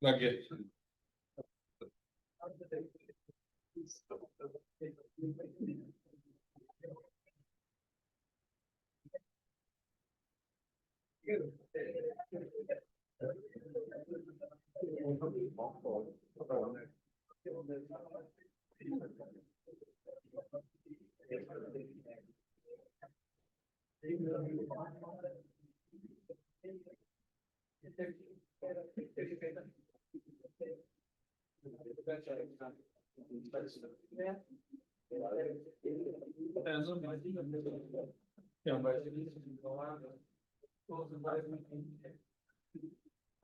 लग गया।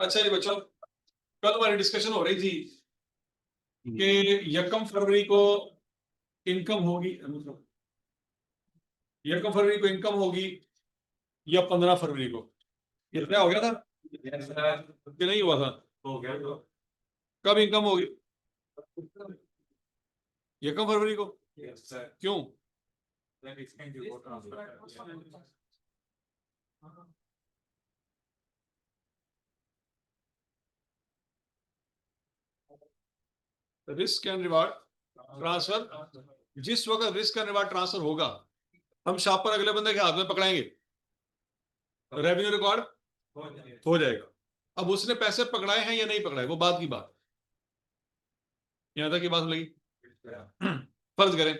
अच्छा जी बच्चों, कल हमारी डिस्कशन हो रही थी कि 1 फरवरी को इनकम होगी, 1 फरवरी को इनकम होगी या 15 फरवरी को। ये तय हो गया था कि नहीं हुआ था? हो गया। तो कब इनकम होगी? 1 फरवरी को। क्यों? रिस्क एंड रिवार्ड ट्रांसफर, जिस वक्त रिस्क एंड रिवार्ड ट्रांसफर होगा हम शॉप पर अगले बंदे के हाथ में पकड़ाएंगे, रेवेन्यू रिकॉर्ड हो जाएगा। अब उसने पैसे पकड़ाए हैं या नहीं पकड़ाए वो बात की बात, यहां तक की बात लगी। फर्ज करें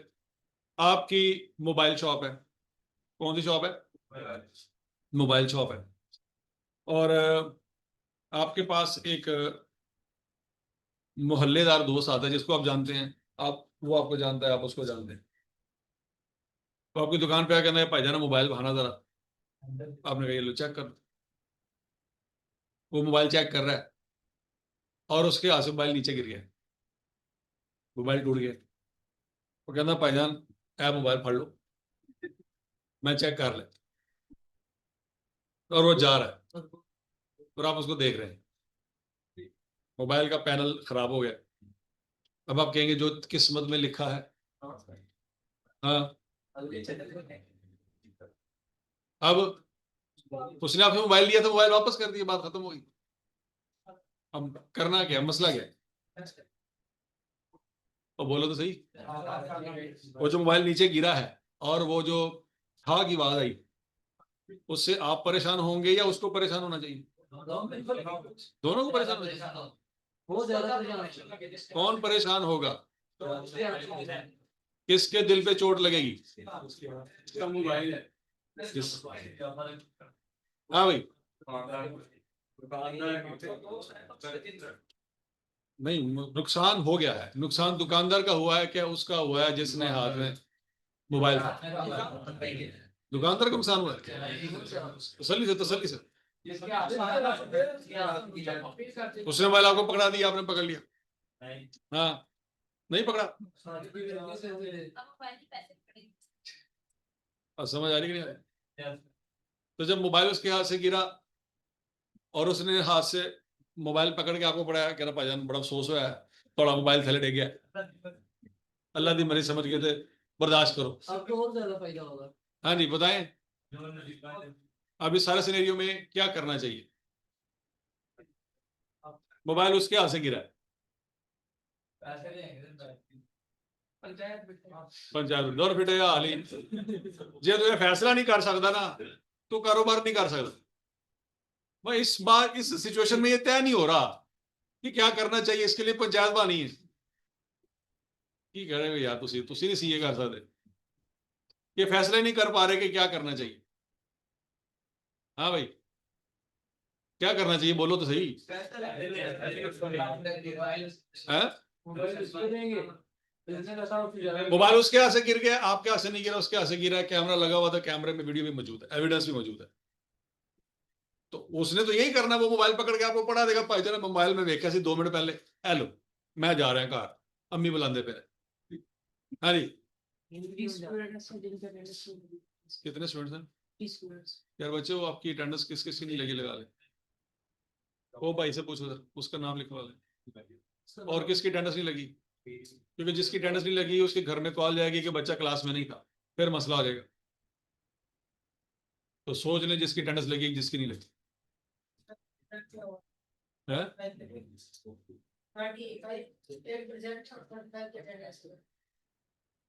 आपकी मोबाइल शॉप है, कौन सी शॉप है? मोबाइल शॉप है, और आपके पास एक मोहल्लेदार दोस्त आता है जिसको आप जानते हैं, आप वो आपको जानता है, आप उसको जानते हैं। तो आपकी दुकान पे आकर भाई जाना मोबाइल बहाना जरा, आपने कहा ये लो चेक कर। वो मोबाइल चेक कर रहा है और उसके हाथ से मोबाइल नीचे गिर गया, मोबाइल टूट गया। वो कहना भाईजान ऐप मोबाइल फाड़ लो, मैं चेक कर ले। और वो जा रहा है और आप उसको देख रहे हैं, मोबाइल का पैनल खराब हो गया। अब आप कहेंगे जो किस्मत में लिखा है। हाँ, अब उसने आपसे मोबाइल लिया था, मोबाइल वापस कर दिया, बात खत्म हो गई। अब करना क्या, मसला क्या है? और बोलो तो सही। वो जो मोबाइल नीचे गिरा है और वो जो ठा की आवाज आई, उससे आप परेशान होंगे या उसको परेशान होना चाहिए? दोनों को परेशान होना चाहिए। कौन परेशान होगा? किसके दिल पे चोट लगेगी? हाँ भाई, नहीं नुकसान हो गया है। नुकसान दुकानदार का हुआ है क्या उसका हुआ है जिसने हाथ में मोबाइल था? दुकानदार का नुकसान हुआ है। तसल्ली से उसने मोबाइल आपको पकड़ा दिया, आपने पकड़ लिया। हाँ, नहीं पकड़ा। और समझ आ रही कि नहीं? तो जब मोबाइल उसके हाथ से गिरा और उसने हाथ से मोबाइल पकड़ के आपको पकड़ाया, कह रहा भाईजान बड़ा अफसोस हुआ है, थोड़ा मोबाइल थले डे गया, अल्लाह दी मरी समझ गए थे, बर्दाश्त करो। अब तो और ज्यादा फायदा होगा। हाँ जी बताएं, अब इस सारे सिनेरियो में क्या करना चाहिए? मोबाइल उसके हाथ से गिरा है, पंचायत दौर फिटे हाली जे तो फैसला नहीं कर सकता ना तो कारोबार नहीं कर सकता। भाई इस बार इस सिचुएशन में ये तय नहीं हो रहा कि क्या करना चाहिए, इसके लिए पंचायत बनी है की कह रहे हो यार, तुसी नहीं सीए कर सकते, ये फैसला नहीं कर पा रहे कि क्या करना चाहिए। हाँ भाई, क्या करना चाहिए बोलो तो सही। मोबाइल उसके हाथ से गिर गया, आपके हाथ से नहीं गिरा, उसके हाथ से गिरा, कैमरा लगा हुआ था, कैमरे में वीडियो भी मौजूद है, एविडेंस भी मौजूद है। तो उसने तो यही करना, वो मोबाइल पकड़ के आपको पढ़ा देगा, भाई जरा मोबाइल में देखा सी 2 मिनट पहले, हेलो मैं जा रहा है घर, अम्मी बुलाते पे। हाँ जी, कितने स्टूडेंट्स हैं यार बच्चे? वो आपकी अटेंडेंस किस किस की नहीं लगी लगा ले, वो भाई से पूछो सर, उसका नाम लिखवा ले। और किसकी अटेंडेंस नहीं लगी? क्योंकि जिसकी अटेंडेंस नहीं लगी उसके घर में कॉल जाएगी कि बच्चा क्लास में नहीं था, फिर मसला हो जाएगा। तो सोच ले जिसकी अटेंडेंस लगी जिसकी नहीं लगी। है?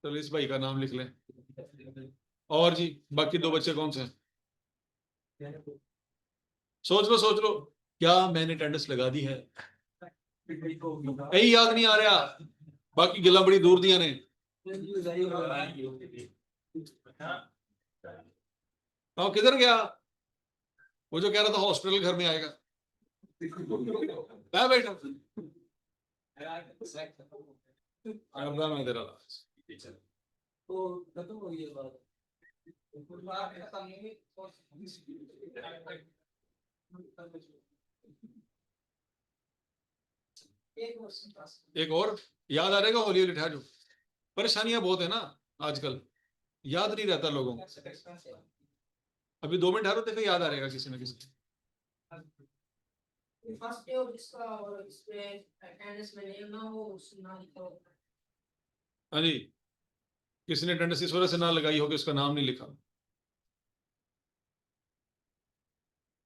चलो इस भाई का नाम लिख लें। और जी बाकी दो बच्चे कौन से हैं? सोच लो क्या मैंने अटेंडेंस लगा दी है? यही याद नहीं आ रहा, बाकी गिला बड़ी दूर दिया ने। हाँ किधर गया वो जो कह रहा था हॉस्पिटल घर में आएगा? है बेटा मैं दे रहा एक और याद आ रहेगा हौली हौली ठहर। परेशानियां बहुत है ना आजकल, याद नहीं रहता लोगों को। अभी 2 मिनट ठहरो, देखो याद आ रहेगा किसी न किसी। हाँ जी, किसी ने अटेंडेंस इस वजह से ना लगाई होगी, उसका नाम नहीं लिखा।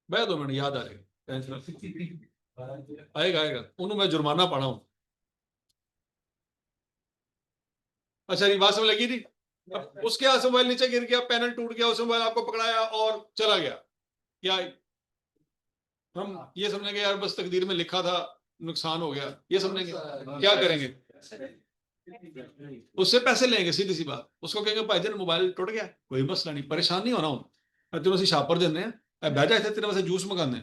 मैं 2 मिनट याद आ रहेगा, आएगा उन्होंने मैं जुर्माना पढ़ा हूं। अच्छा ये बात समझ लगी थी। अब उसके हाथ से मोबाइल नीचे गिर गया, पैनल टूट गया, उसने मोबाइल आपको पकड़ाया और चला गया, क्या हम ये समझेंगे यार बस तकदीर में लिखा था, नुकसान हो गया, ये समझेंगे? क्या करेंगे? उससे पैसे लेंगे, सीधी सी बात। उसको कहेंगे भाईजान मोबाइल टूट गया, कोई मसला नहीं, परेशान नहीं होना हूं, तेरे से शापर देने हैं, बह जाए थे तेरे वास्ते जूस मंगाने,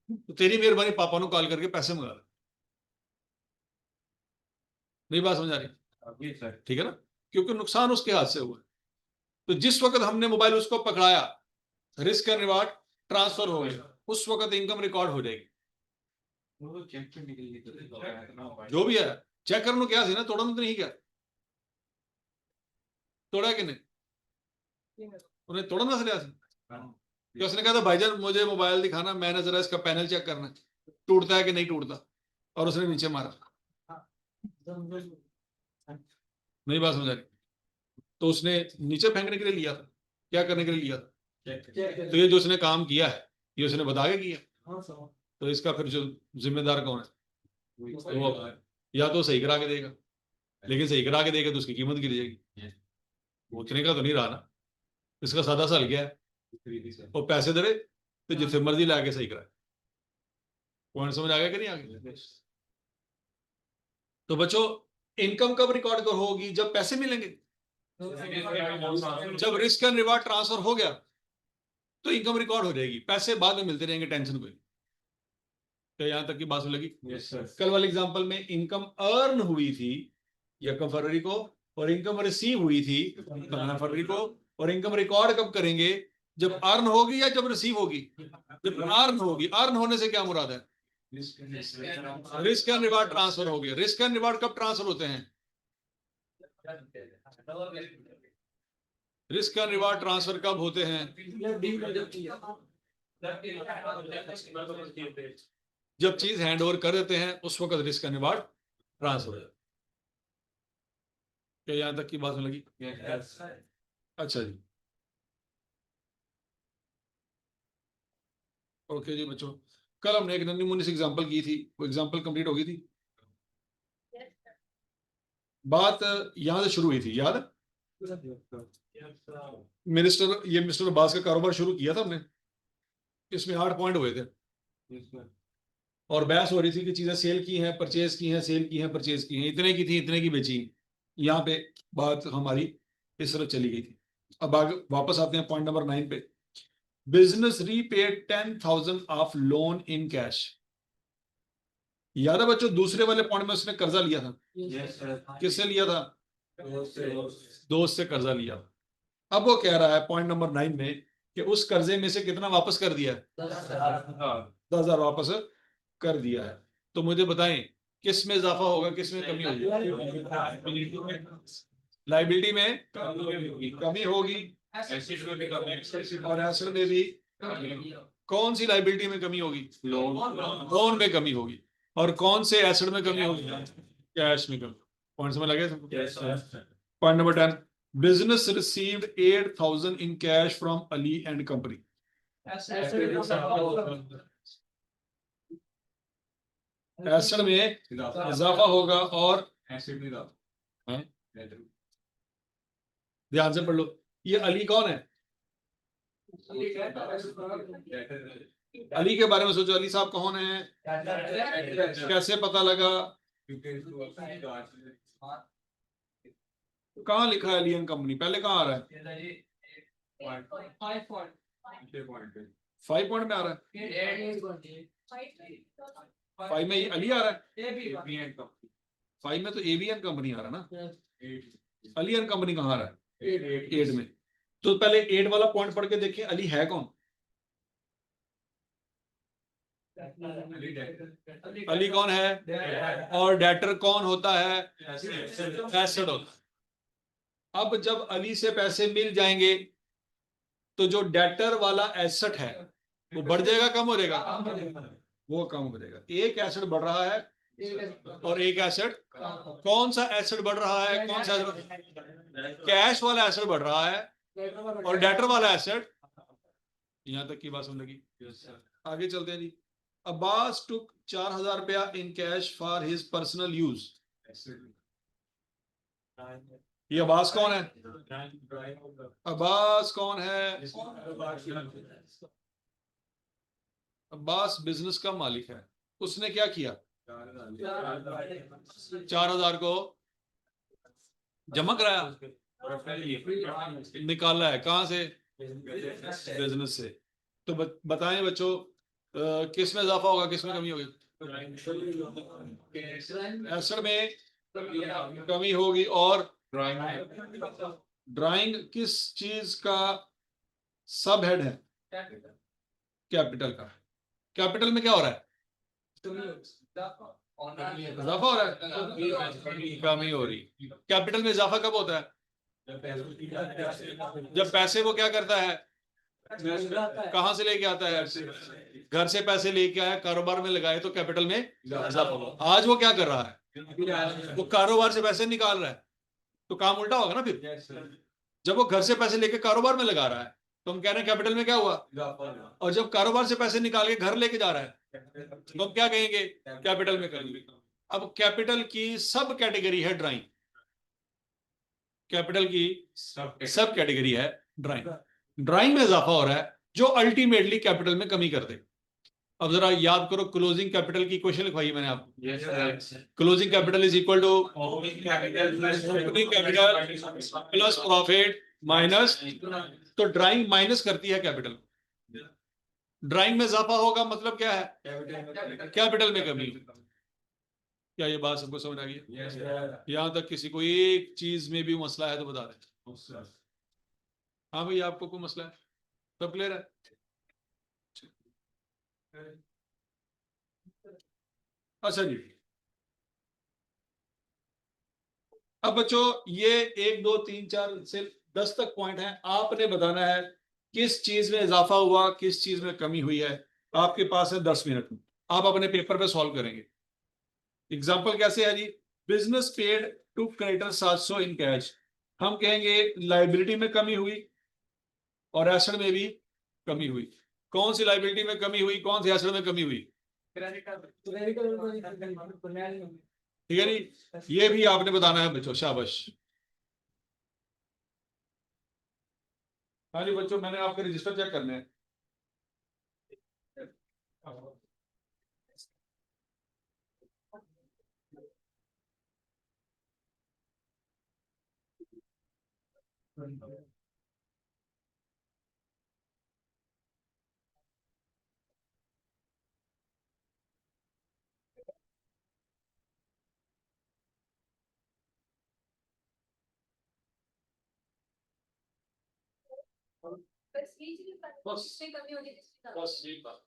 तो तेरी मेहरबानी पापा को कॉल करके पैसे मंगा ले। नहीं बात समझ आ रही? ठीक है ना, क्योंकि नुकसान उसके हाथ से हुआ। तो जिस वक्त हमने मोबाइल उसको पकड़ाया, रिस्क एंड रिवार्ड ट्रांसफर हो गया, उस वक्त इनकम रिकॉर्ड हो जाएगी। जो भी है चेक करने क्या सी ना, तोड़ा तो नहीं, क्या तोड़ा कि नहीं? उन्हें तोड़ना ना लिया कि उसने कहा था भाईजान मुझे मोबाइल दिखाना, मैंने जरा इसका पैनल चेक करना है, टूटता है कि नहीं टूटता, और उसने नीचे मारा। नहीं बात समझ आ रही? तो उसने नीचे फेंकने के लिए लिया था, क्या करने के लिए लिया था? तो ये जो उसने काम किया है ये उसने बता के किया, तो इसका फिर जो जिम्मेदार कौन है? वो या तो सही करा के देगा, लेकिन सही करा के देगा तो उसकी कीमत गिर जाएगी, उतने का तो नहीं रहा ना। इसका सादा सा हल क्या है, वो पैसे दे तो जितने मर्जी ला के सही कराए। पॉइंट समझ आ गया कि नहीं आ गया? तो बच्चों इनकम कब रिकॉर्ड होगी? जब पैसे मिलेंगे। जब रिस्क एंड रिवार्ड ट्रांसफर हो गया तो इनकम रिकॉर्ड हो जाएगी, पैसे बाद में मिलते रहेंगे, टेंशन कोई। तो यहां तक की बात लगी? कल वाले एग्जांपल में इनकम अर्न हुई थी 1 फरवरी को, और इनकम रिसीव हुई थी 15 फरवरी को, और इनकम रिकॉर्ड कब करेंगे? जब अर्न होगी या जब रिसीव होगी? जब अर्न होगी। अर्न होने से क्या मुराद है? रिस्क एंड रिवार्ड ट्रांसफर हो गया। रिस्क एंड रिवार्ड कब ट्रांसफर होते हैं? रिस्क एंड रिवार्ड ट्रांसफर कब होते हैं? जब चीज हैंड ओवर कर देते हैं उस वक्त रिस्क एंड रिवार्ड ट्रांसफर हो जाता है। क्या यहां तक की बात में लगी? अच्छा जी, ओके जी बच्चों, कल हमने एक नन्ही मुन्नी सी एग्जांपल की थी, वो एग्जांपल कंप्लीट हो गई थी। बात यहां से शुरू हुई थी, याद है? मिस्टर अब्बास का कारोबार शुरू किया था हमने, इसमें 8 पॉइंट हुए थे, और बहस हो रही थी कि चीजें सेल की हैं, परचेज की हैं, सेल की हैं, परचेज की हैं, इतने की थी, इतने की बेची। यहाँ पे बात हमारी इस तरह चली गई थी। अब आगे वापस आते हैं पॉइंट नंबर 9 पे। Business repaid 10,000 of loan in cash. याद है बच्चों, दूसरे वाले पॉइंट में उसने कर्जा लिया था। किससे लिया था? दोस्त से कर्जा लिया। अब वो कह रहा है पॉइंट नंबर 9 में कि उस कर्जे में से कितना वापस कर दिया है? 10,000 वापस कर दिया है। तो मुझे बताएं किस में इजाफा होगा, किस में कमी होगी? लाइबिलिटी में कमी होगी, और एसेट में भी। कौन सी लाइबिलिटी में कमी होगी? लोन में कमी होगी। और कौन से एसेट में कमी होगी? कैश में कमी। पॉइंट में लगे? Point number 10, business received 8,000 in cash from Ali and company. Acid में इजाफा होगा और एसिड में इजाफा। ध्यान से पढ़ लो, ये अली कौन है? अली के बारे में सोचो, अली साहब कौन है? कैसे पता लगा? कहाँ लिखा है अली एंड कंपनी? पहले कहाँ आ रहा है? 5 पॉइंट में आ रहा है। 5 में अली आ रहा है। 5 में तो एबी एंड कंपनी आ रहा है ना। अली एंड कंपनी कहाँ आ रहा है? 8 में। तो पहले 8 वाला पॉइंट पढ़ के देखें, अली है कौन? अली कौन है? और डेटर कौन होता है? एसेट होता है। अब जब अली से पैसे मिल जाएंगे तो जो डेटर वाला एसेट है वो बढ़ जाएगा, कम हो जाएगा? वो कम हो जाएगा। एक एसेट बढ़ रहा है और एक एसेट, कौन सा एसेट बढ़ रहा है? कौन सा? कैश वाला एसेट बढ़ रहा है और डेटर वाला एसेट। यहां तक की बात समझ लगी? आगे चलते हैं जी। अब्बास टुक 4,000 रुपया in cash for his personal use. ये अब्बास कौन है? अब्बास कौन है? अब्बास बिजनेस का मालिक है। उसने क्या किया? 4,000 को जमा कराया, निकाला है कहां से? बिजनेस से। तो बताएं बच्चों, किस में इजाफा होगा, किस में कमी होगी? एसेट में कमी होगी। और ड्राइंग किस चीज का सब हेड है? कैपिटल का। कैपिटल में क्या हो रहा है? इजाफा हो रहा है, कमी हो रही। कैपिटल में इजाफा कब होता है? जब पैसे वो क्या करता है? कहां से लेके आता है? घर से पैसे लेके आया, कारोबार में लगाए, तो कैपिटल में इजाफा होगा। आज वो क्या कर रहा है? वो कारोबार से पैसे निकाल रहा है, तो काम उल्टा होगा ना फिर। जब वो घर से पैसे लेके कारोबार में लगा रहा है तो हम कह रहे हैं कैपिटल में क्या हुआ? और जब कारोबार से पैसे निकाल के घर लेके जा रहा है तो हम क्या कहेंगे? कैपिटल में करेंगे। अब कैपिटल की सब कैटेगरी है ड्राइंग। कैपिटल की सब कैटेगरी है ड्राइंग। ड्राइंग में इजाफा हो रहा है जो अल्टीमेटली कैपिटल में कमी कर दे। अब जरा याद करो, क्लोजिंग कैपिटल की क्वेश्चन लिखवाई मैंने आपको। Closing capital is equal to opening capital plus profit minus. तो ड्राइंग माइनस करती है कैपिटल। ड्राइंग में इजाफा होगा मतलब क्या है? कैपिटल में कमी। क्या ये बात सबको समझ आ गई? यहां तक किसी को एक चीज में भी मसला है तो बता दें। हाँ भाई, आपको कोई मसला है? सब क्लियर है? अच्छा जी। अब बच्चों, ये 1 2 3 4 से 10 तक पॉइंट हैं। आपने बताना है किस चीज में इजाफा हुआ, किस चीज में कमी हुई है। आपके पास है 10 मिनट। आप अपने पेपर पे सॉल्व करेंगे। एग्जाम्पल कैसे है जी? Business paid to creditor 700 in cash. हम कहेंगे लाइबिलिटी में कमी हुई और एसेट में भी कमी हुई। कौन सी लाइबिलिटी में कमी हुई, कौन सी एसेट में कमी हुई? ठीक है जी, ये भी आपने बताना है बच्चों। शाबाश। हाँ जी बच्चों, मैंने आपके रजिस्टर चेक करने हैं। बस बस यही बात।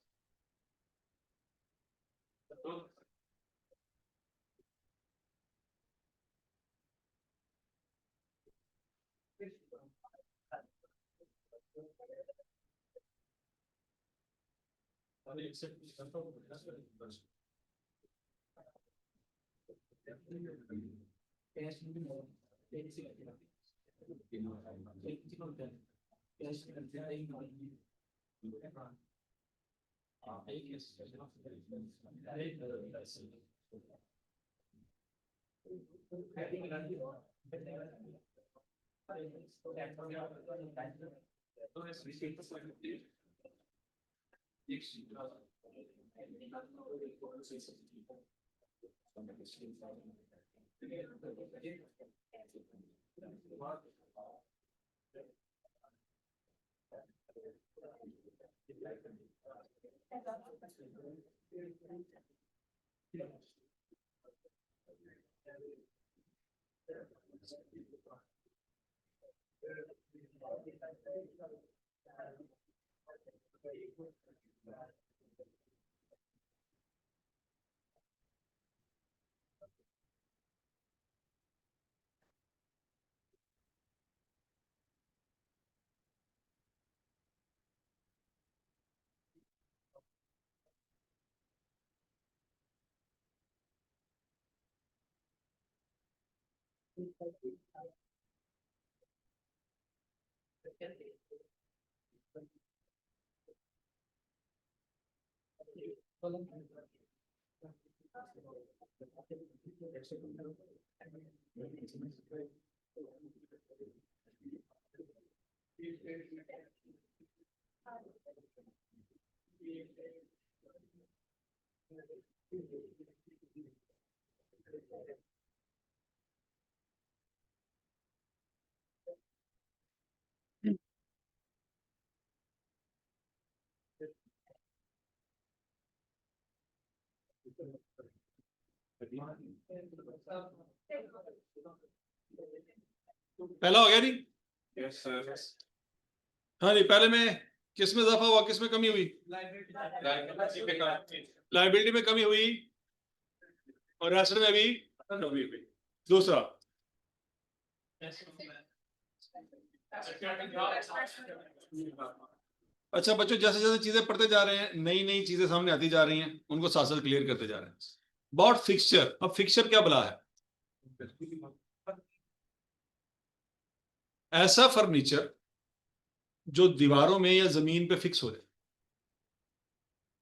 पहला हो गया नहीं? Yes sir. हाँ जी, पहले में किस में इजाफा हुआ, किस में कमी हुई? लायबिलिटी में कमी हुई और एसेट में भी कमी हुई। दूसरा अच्छा बच्चों, जैसे जैसे चीजें पढ़ते जा रहे हैं नई नई चीजें सामने आती जा रही हैं, उनको साथ साथ क्लियर करते जा रहे हैं। अबाउट फिक्सचर, अब फिक्सचर क्या बला है? ऐसा फर्नीचर जो दीवारों में या जमीन पे फिक्स हो जाए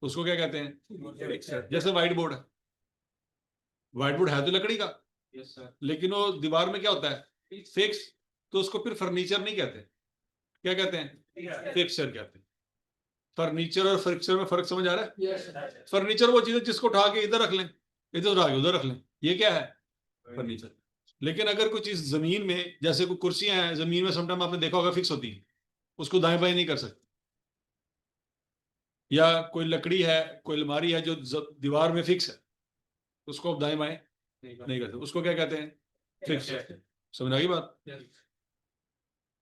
उसको क्या कहते हैं? जैसे व्हाइट बोर्ड है, व्हाइट बोर्ड है तो लकड़ी का, लेकिन वो दीवार में क्या होता है? फिक्स। तो उसको फिर फर्नीचर नहीं कहते, क्या कहते हैं? फिक्सचर कहते हैं। फर्नीचर और फिक्सचर में फर्क समझ आ रहा है? फर्नीचर वो चीज है जिसको उठा के इधर रख लें, इधर उठा के उधर रख लें, ये क्या है? फर्नीचर। लेकिन अगर कोई चीज जमीन में, जैसे कोई कुर्सियां हैं जमीन में, समटाइम आपने देखा होगा फिक्स होती है, उसको दाएं बाएं नहीं कर सकते। या कोई लकड़ी है, कोई अलमारी है जो दीवार में फिक्स है, उसको आप दाएं बाएं नहीं करते, उसको क्या कहते हैं? फिक्स। समझ आ गई बात?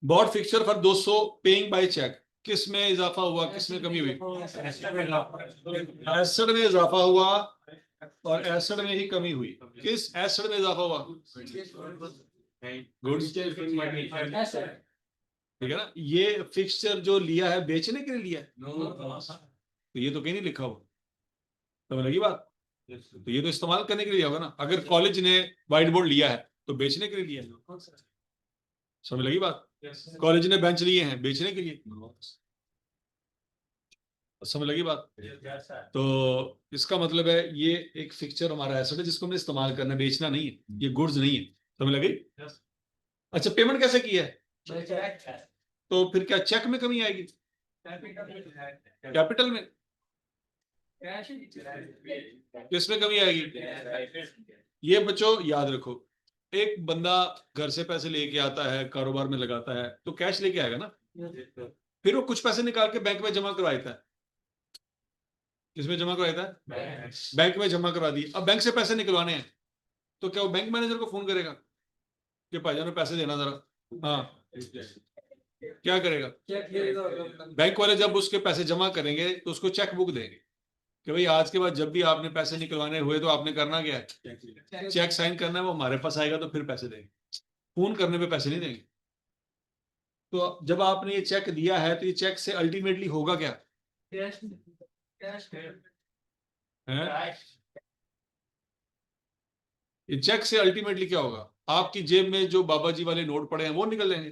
Bought fixture for 200 paying by cheque, किस में इजाफा हुआ, किस में कमी हुई? एसिड में इजाफा हुआ और एसिड में ही कमी हुई। किस एसिड में इजाफा हुआ? गुड्स। ठीक है ना? ये फिक्सचर जो लिया है बेचने के लिए लिया है, तो ये तो कहीं नहीं लिखा हुआ। समझ लगी बात? तो ये तो इस्तेमाल करने के लिए लिया होगा ना। अगर कॉलेज ने व्हाइट बोर्ड लिया है तो बेचने के लिए लिया है। समझ लगी बात? कॉलेज ने बेंच लिए हैं बेचने के लिए। समझ लगी बात? तो इसका मतलब है ये एक फिक्सचर हमारा एसेट है जिसको हमने इस्तेमाल करना, बेचना नहीं है, ये गुड्स नहीं है। समझ लगी? अच्छा, पेमेंट कैसे की है? तो फिर क्या चेक में कमी आएगी? कैपिटल में? किसमें कमी आएगी? ये बच्चों याद रखो, एक बंदा घर से पैसे लेके आता है, कारोबार में लगाता है, तो कैश लेके आएगा ना, फिर वो कुछ पैसे निकाल के बैंक में जमा करवाता है। किसमें जमा करवाता है? बैंक में जमा करवा दी। अब बैंक से पैसे निकलवाने हैं तो क्या वो बैंक मैनेजर को फोन करेगा कि भाईजान पैसे देना जरा? हाँ, क्या करेगा? बैंक वाले जब उसके पैसे जमा करेंगे तो उसको चेक बुक देंगे कि भाई आज के बाद जब भी आपने पैसे निकलवाने हुए तो आपने करना क्या है? चेक साइन करना है। वो हमारे पास आएगा तो फिर पैसे देंगे, फोन करने पे पैसे नहीं देंगे। तो जब आपने ये चेक दिया है तो ये चेक से अल्टीमेटली होगा क्या? ये चेक से अल्टीमेटली क्या होगा? आपकी जेब में जो बाबा जी वाले नोट पड़े हैं वो निकल जाएंगे।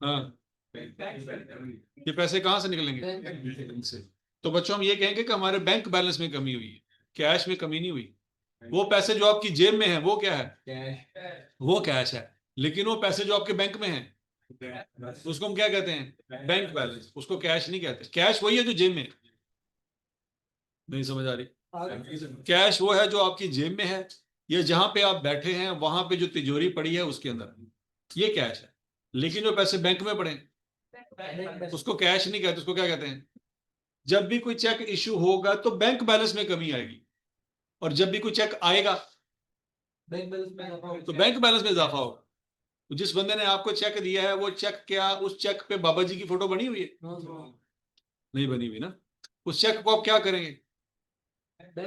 हाँ, ये पैसे कहां से निकलेंगे? बैंक से। तो बच्चों हम ये कहेंगे कि हमारे बैंक बैलेंस में कमी हुई है, कैश में कमी नहीं हुई। वो पैसे जो आपकी जेब में है वो क्या है? वो कैश है। लेकिन वो पैसे जो आपके बैंक में है उसको हम क्या कहते हैं? Bank balance. उसको कैश नहीं कहते। कैश वही है जो जेब में है। नहीं समझ आ रही? कैश वो है जो आपकी जेब में है, या जहां पे आप बैठे हैं वहां पे जो तिजोरी पड़ी है उसके अंदर, ये कैश है। लेकिन जो पैसे बैंक में पड़े उसको कैश नहीं कहते, उसको क्या कहते हैं? जब भी कोई चेक इशू होगा तो बैंक बैलेंस में कमी आएगी, और जब भी कोई चेक आएगा तो बैंक बैलेंस में इजाफा होगा। तो जिस बंदे ने आपको चेक दिया है वो चेक, क्या उस चेक पे बाबा जी की फोटो बनी हुई है? नहीं बनी हुई ना। उस चेक को आप क्या करेंगे?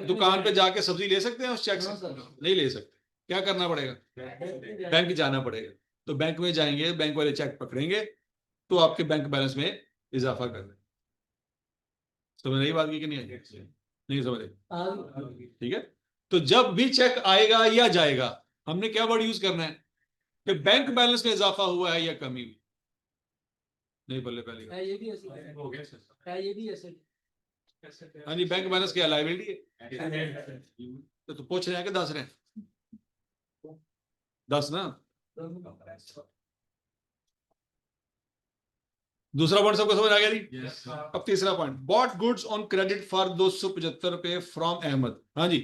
दुकान पे जाके सब्जी ले सकते हैं उस चेक से? नहीं ले सकते। क्या करना पड़ेगा? बैंक जाना पड़ेगा। तो बैंक में जाएंगे, बैंक वाले चेक पकड़ेंगे तो आपके बैंक बैलेंस में इजाफा कर दें। समझ रही बात की कि नहीं आई? नहीं समझ रही? ठीक है। तो जब भी चेक आएगा या जाएगा हमने क्या वर्ड यूज करना है कि बैंक बैलेंस में इजाफा हुआ है या कमी हुई। नहीं बोले पहले ये भी ऐसे हाँ जी, बैंक बैलेंस क्या लायबिलिटी है? तो पूछ रहे हैं कि दस रहे हैं? 10 ना। दूसरा पॉइंट सबको समझ आ गया जी? अब तीसरा point, bought goods on credit for 275 रुपए फ्रॉम अहमद। हाँ जी,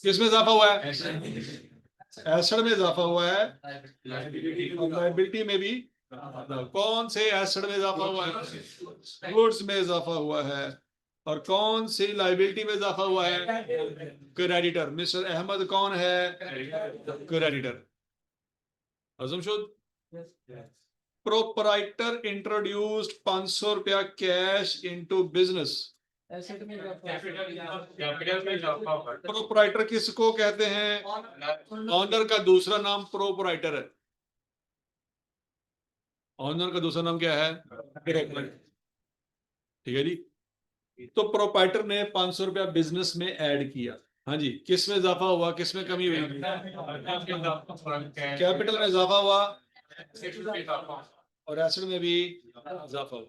किसमें इजाफा हुआ है? एसेट में इजाफा हुआ है, लायबिलिटी में भी। कौन से एसेट में इजाफा हुआ है? गुड्स में इजाफा हुआ है। और कौन सी लायबिलिटी में इजाफा हुआ है? क्रेडिटर। मिस्टर अहमद कौन है? क्रेडिटर। अजमशुद, प्रोपराइटर इंट्रोड्यूस्ड 500 रुपया कैश इनटू बिजनेस। प्रोपराइटर किसको कहते हैं? ऑनर का दूसरा नाम प्रोपराइटर है। ऑनर का दूसरा नाम क्या है? ठीक है जी। तो प्रोपराइटर ने 500 रुपया बिजनेस में ऐड किया। हाँ जी, किस में इजाफा हुआ, किस में कमी हुई? कैपिटल में इजाफा हुआ और एसेट में भी इजाफा हुआ।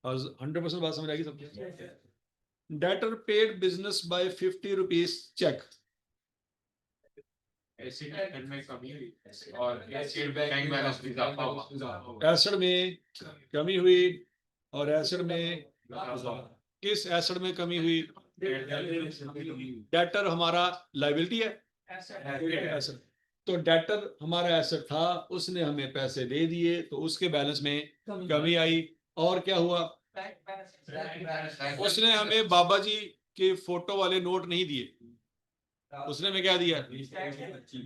100% बात समझ आएगी सबको? Debtor paid business by 50 rupees cheque. Asset में कमी हुई और एसेट बैंक बैलेंस में इजाफा हुआ। एसेट में कमी हुई और एसेट में, किस एसेट में कमी हुई? डेटर हमारा लायबिलिटी है, एसेट। तो डेटर हमारा एसेट था, उसने हमें पैसे दे दिए तो उसके बैलेंस में कमी आई। और क्या हुआ? उसने हमें बाबा जी के फोटो वाले नोट नहीं दिए, उसने हमें क्या दिया?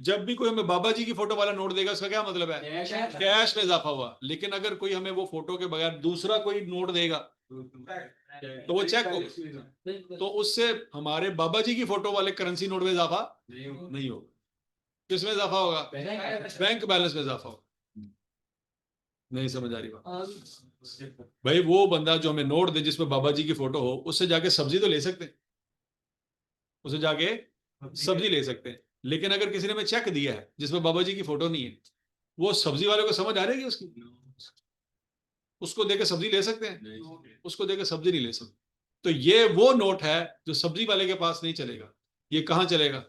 जब भी कोई हमें बाबा जी की फोटो वाला नोट देगा उसका क्या मतलब है? कैश में इजाफा हुआ। लेकिन अगर कोई हमें वो फोटो के बगैर दूसरा कोई नोट देगा तो वो चेक होगा। तो उससे हमारे बाबा जी की फोटो वाले करेंसी नोट में इजाफा नहीं होगा। किसमें इजाफा होगा? बैंक बैलेंस में इजाफा होगा। नहीं समझ आ रही बात? भाई वो बंदा जो हमें नोट दे जिसमें बाबा जी की फोटो हो, उससे जाके सब्जी तो ले सकते हैं, उससे जाके सब्जी ले सकते हैं। लेकिन अगर किसी ने हमें चेक दिया है जिसमें बाबा जी की फोटो नहीं है, वो सब्जी वाले को समझ आ रही है उसकी? उसको देके सब्जी ले सकते हैं? उसको देके सब्जी नहीं ले सकते। तो ये वो नोट है जो सब्जी वाले के पास नहीं चलेगा। ये कहां चलेगा?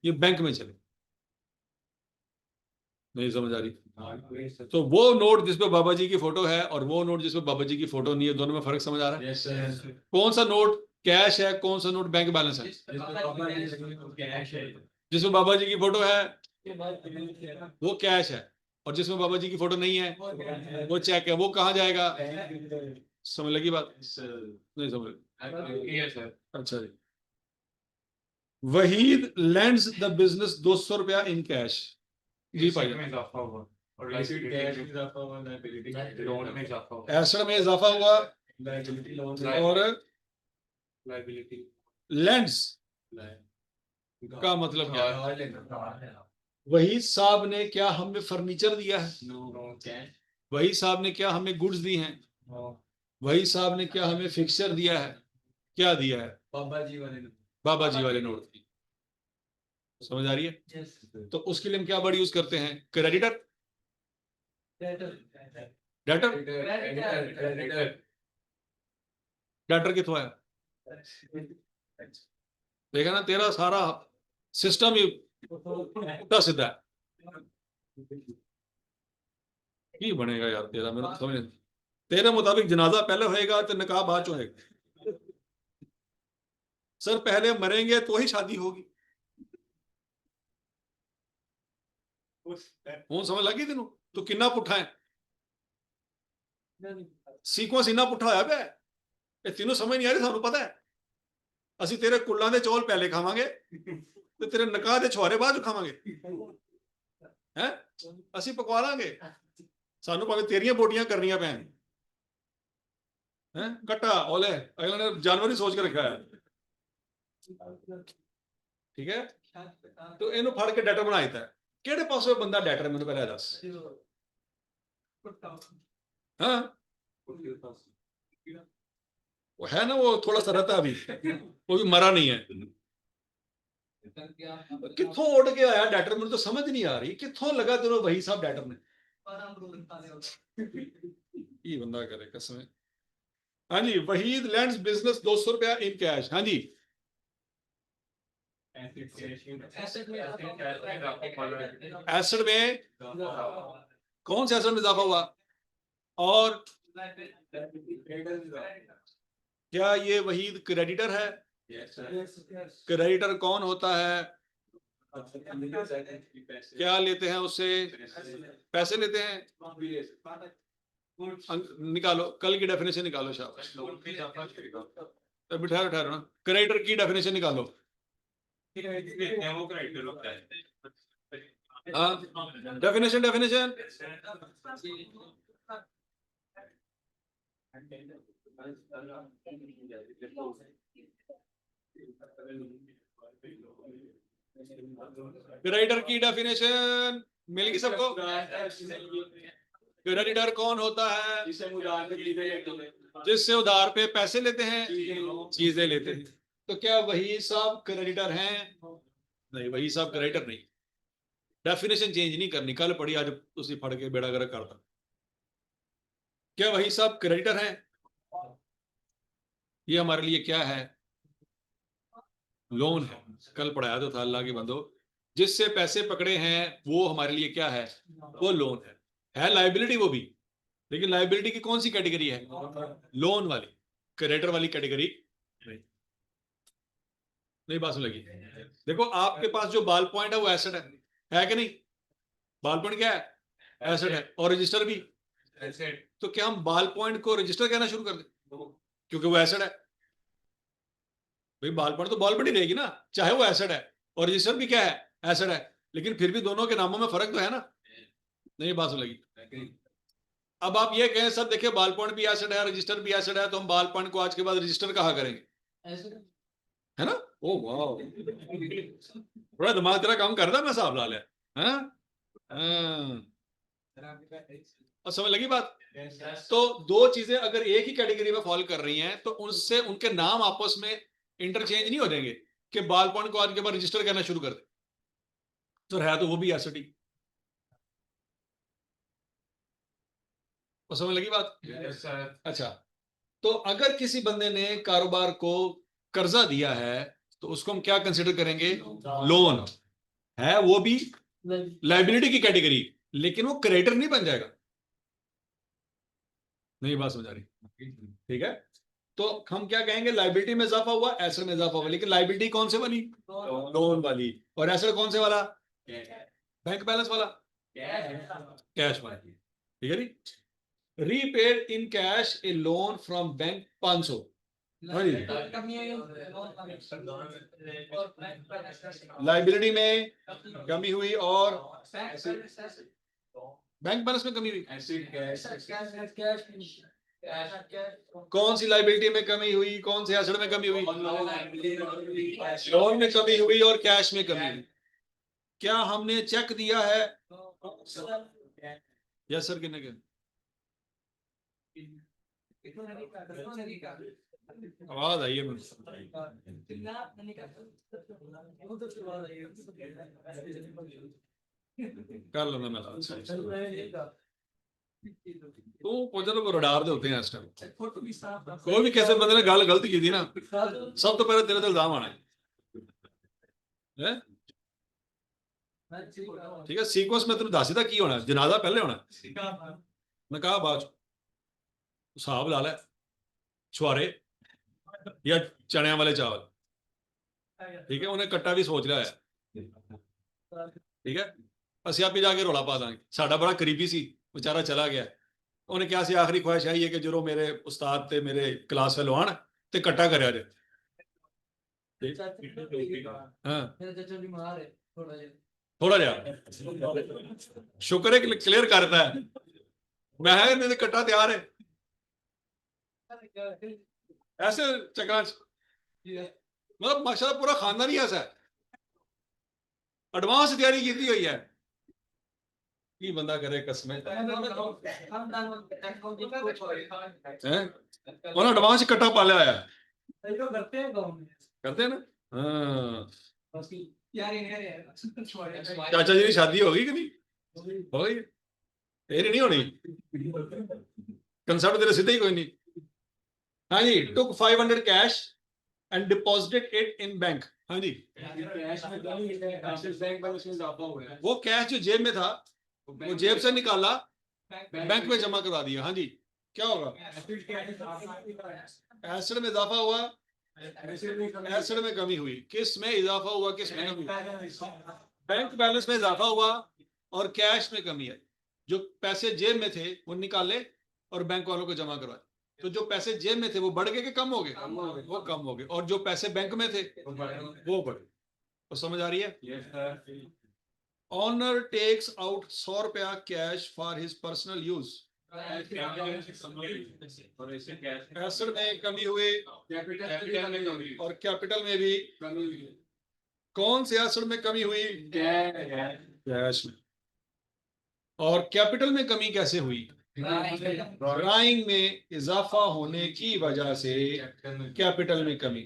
ये बैंक में चलेगा। नहीं समझ आ रही? तो वो नोट जिसपे बाबा जी की फोटो है और वो नोट जिसपे बाबा जी की फोटो नहीं है, दोनों में फर्क समझ आ रहा है? कौन सा नोट कैश है, कौन सा नोट बैंक बैलेंस है? जिसमें बाबा जी की फोटो है वो कैश है, और जिसमें बाबा जी की फोटो नहीं है वो चेक है। वो कहाँ जाएगा? समझ लगी बात? नहीं समझ लगी? अच्छा जी। वहीद लैंड्स द बिजनेस 200 रुपया इन कैश। जी भाई, और कैश में इजाफा हुआ, लोन में इजाफा हुआ, एसेट में इजाफा हुआ और लायबिलिटी लैंड्स का मतलब क्या है? वही साहब ने क्या हमें फर्नीचर दिया है? वही साहब ने क्या हमें गुड्स दी हैं? वही साहब ने क्या हमें फिक्सचर दिया है? क्या दिया है? बाबा जी वाले नोट। समझ आ रही है? तो उसके लिए हम क्या वर्ड यूज करते हैं? क्रेडिटर। डेटर डेटर कितों आया? देखा ना, तेरा सारा सिस्टम ही उल्टा सीधा है। की बनेगा यार तेरा, मेरा तो समझ नहीं। तेरे मुताबिक जनाजा पहले होएगा तो निकाह बाद में होएगा। सर पहले मरेंगे तो ही शादी होगी। हूं समझ लगी तेनू? तू किन्ना पुट्ठा है, सीक्वेंस इन्ना पुट्ठा होया पिया है। ਇਹ ਤੈਨੂੰ ਸਮਝ ਨਹੀਂ ਆ ਰਹੀ, ਸਾਨੂੰ ਪਤਾ ਹੈ। ਅਸੀਂ ਤੇਰੇ ਕੁੱਲਾਂ ਦੇ ਚੌਲ ਪਹਿਲੇ ਖਾਵਾਂਗੇ ਤੇ ਤੇਰੇ ਨਿਕਾਹ ਦੇ ਛੁਹਾਰੇ ਬਾਅਦ ਚ ਖਾਵਾਂਗੇ। ਹੈ ਅਸੀਂ ਪਕਵਾ ਲਾਂਗੇ, ਸਾਨੂੰ ਭਾਵੇਂ ਤੇਰੀਆਂ ਬੋਟੀਆਂ ਕਰਨੀਆਂ ਪੈਣ। ਹੈ ਕੱਟਾ ਓਲੇ ਅਗਲੇ ਨੇ ਜਾਨਵਰ ਹੀ ਸੋਚ ਕੇ ਰੱਖਿਆ ਹੈ। ਠੀਕ ਹੈ, तो ਇਹਨੂੰ ਫੜ ਕੇ ਡਾਟਾ ਬਣਾ ਦਿੱਤਾ। ਕਿਹੜੇ ਪਾਸੇ ਬੰਦਾ ਡਾਟਾ ਮੈਨੂੰ ਪਹਿਲਾਂ ਦੱਸ। हाँ वो है ना, वो थोड़ा सा रहता अभी, वो भी मरा नहीं है। कित्थों उड़ के आया डैटर, मुझे तो समझ नहीं आ रही कित्थों लगा तेरे वही साहब डैटर ने। ये बंदा करे कसम। हाँ जी, वहीद लैंड्स बिजनेस 200 रुपया इन कैश। हाँ जी, एसेट में कौन से एसेट में इजाफा हुआ? और क्या ये वहीद क्रेडिटर है? क्रेडिटर कौन होता है? क्या लेते हैं उससे? पैसे लेते हैं। निकालो कल की डेफिनेशन निकालो शाबाश। बिठा ना, क्रेडिटर की डेफिनेशन निकालो। डेफिनेशन डेफिनेशन क्रेडिटर की डेफिनेशन मिल गई सबको? क्रेडिटर कौन होता है? जिससे उधार पे पैसे लेते हैं, चीजें लेते हैं। तो क्या वही सब क्रेडिटर हैं? नहीं, वही सब क्रेडिटर नहीं। डेफिनेशन चेंज नहीं करनी, कल पढ़ी आज उसी फड़ के बेड़ा गर्क करता। क्या वही सब क्रेडिटर हैं? ये हमारे लिए क्या है? लोन है। कल पढ़ाया तो था अल्लाह के बंदो, जिससे पैसे पकड़े हैं वो हमारे लिए क्या है? वो लोन है लाइबिलिटी वो भी, लेकिन लाइबिलिटी की कौन सी कैटेगरी है? लोन वाली, क्रेडिटर वाली कैटेगरी नहीं। नहीं बात लगी? देखो आपके पास जो बाल पॉइंट है वो एसेट है कि नहीं? बाल पॉइंट क्या है? एसेट है। और रजिस्टर भी एसेट। तो क्या हम बाल पॉइंट को रजिस्टर कहना शुरू कर दें क्योंकि वो एसेट है? भाई बाल पॉइंट तो बॉल पॉइंट ही रहेगी ना, चाहे वो एसेट है और रजिस्टर भी क्या है? एसेट है। लेकिन फिर भी दोनों के नामों में फर्क तो है ना। नहीं बात लगी? अब आप ये कहें सर देखिए बाल पॉइंट भी एसेट है, रजिस्टर भी एसेट है, तो हम बाल पॉइंट को आज के बाद रजिस्टर कहा करेंगे, है ना? ओ वाह, थोड़ा दिमाग तेरा काम करता मैं साहब लाल है। और समझ लगी बात? तो दो चीजें अगर एक ही कैटेगरी में फॉल कर रही हैं तो उनसे उनके नाम आपस में इंटरचेंज नहीं हो जाएंगे कि बाल पॉइंट को आज के बाद रजिस्टर करना शुरू कर दे, तो है तो वो भी एसेट ही। और समझ लगी बात? अच्छा, तो अगर किसी बंदे ने कारोबार को कर्जा दिया है तो उसको हम क्या कंसिडर करेंगे? लोन है, वो भी लाइबिलिटी की कैटेगरी, लेकिन वो क्रेडिटर नहीं बन जाएगा। नहीं बात समझ आ रही? ठीक है, तो हम क्या कहेंगे? लाइबिलिटी में इजाफा हुआ, एसेट में इजाफा हुआ, लेकिन लाइबिलिटी कौन से बनी? लोन वाली। और एसेट कौन से वाला? बैंक बैलेंस वाला, कैश वाला। ठीक है जी। Repaid in cash a loan from bank 500। Liability में कमी हुई और बैंक बैलेंस में कमी हुई। कौन सी लाइबिलिटी में कमी हुई, कौन से एसेट में कमी हुई? लोन में कमी हुई और कैश में कमी हुई। क्या हमने चेक दिया है? यस सर, कितने के? आवाज आई है कर लेना मैं। तू पुजन को रडार दे होते हैं इस टाइम फोटो भी साफ कोई भी कैसे बंदे ने गल गलत की थी ना सब तो पहले तेरे ते इल्जाम आना है ठीक है सीक्वेंस में तेन दस दिता की होना जनाजा पहले होना नकाह बाद च हिसाब ला लै छुआरे या चनिया वाले चावल ठीक है उन्हें कट्टा भी सोच लिया है ठीक है ਅਸੀਂ ਆਪੇ ਜਾ ਕੇ ਰੌਲਾ ਪਾ ਦਾਂਗੇ ਸਾਡਾ ਬੜਾ ਕਰੀਬੀ ਸੀ ਵਿਚਾਰਾ ਚਲਾ ਗਿਆ ਉਹਨੇ ਕਿਹਾ ਸੀ ਆਖਰੀ ਖੁਆਇਸ਼ ਆਈ ਹੈ ਕਿ ਜਦੋਂ ਮੇਰੇ ਉਸਤਾਦ ਤੇ ਮੇਰੇ ਕਲਾਸ ਫੈਲੋ ਆਣ ਤੇ ਇਕੱਠਾ ਕਰਿਆ ਜੇ ਹਾਂ मेरा चाचा बीमार है थोड़ा जिहा ਥੋੜਾ ਜਿਹਾ ਸ਼ੁਕਰ ਹੈ ਕਿ ਕਲੀਅਰ ਕਰਤਾ ਹੈ ਮੈਂ ਹੈ ਇਹਨੇ ਇਕੱਠਾ ਤਿਆਰ ਹੈ ऐसे चक्कर मतलब माशाल्लाह पूरा खानदान ही ऐसा है एडवांस तैयारी की हुई है की बंदा करे कसमें उन्होंने एडवांस इकट्ठा पालिया है करते हैं गाँव में करते हैं ना हाँ बस की यार ये चाचा जी की शादी हो गई कि नहीं हो गई तेरी नहीं होनी कंसेप्ट तेरे सीधे ही कोई नहीं हाँ जी took 500 cash and deposited it in bank हाँ जी वो कैश जो जेब में था वो जेब से निकाला बैंक में जमा करवा दिया हाँ जी क्या होगा एसिड में इजाफा हुआ एसिड में कमी हुई किस में इजाफा हुआ किस में कमी हुई बैंक बैलेंस में इजाफा हुआ और कैश में कमी है जो पैसे जेब में थे वो निकाले और बैंक वालों को जमा करवाए तो जो पैसे जेब में थे वो बढ़ गए कि कम हो गए वो कम हो गए और जो पैसे बैंक में थे वो बढ़े तो समझ आ रही है ऑनर टेक्स आउट 100 रुपया cash for his personal use asset में कमी हुई और कैपिटल में भी कौन से एसेट में कमी हुई कैश में और कैपिटल में कमी कैसे हुई ड्राइंग में इजाफा होने की वजह से कैपिटल में कमी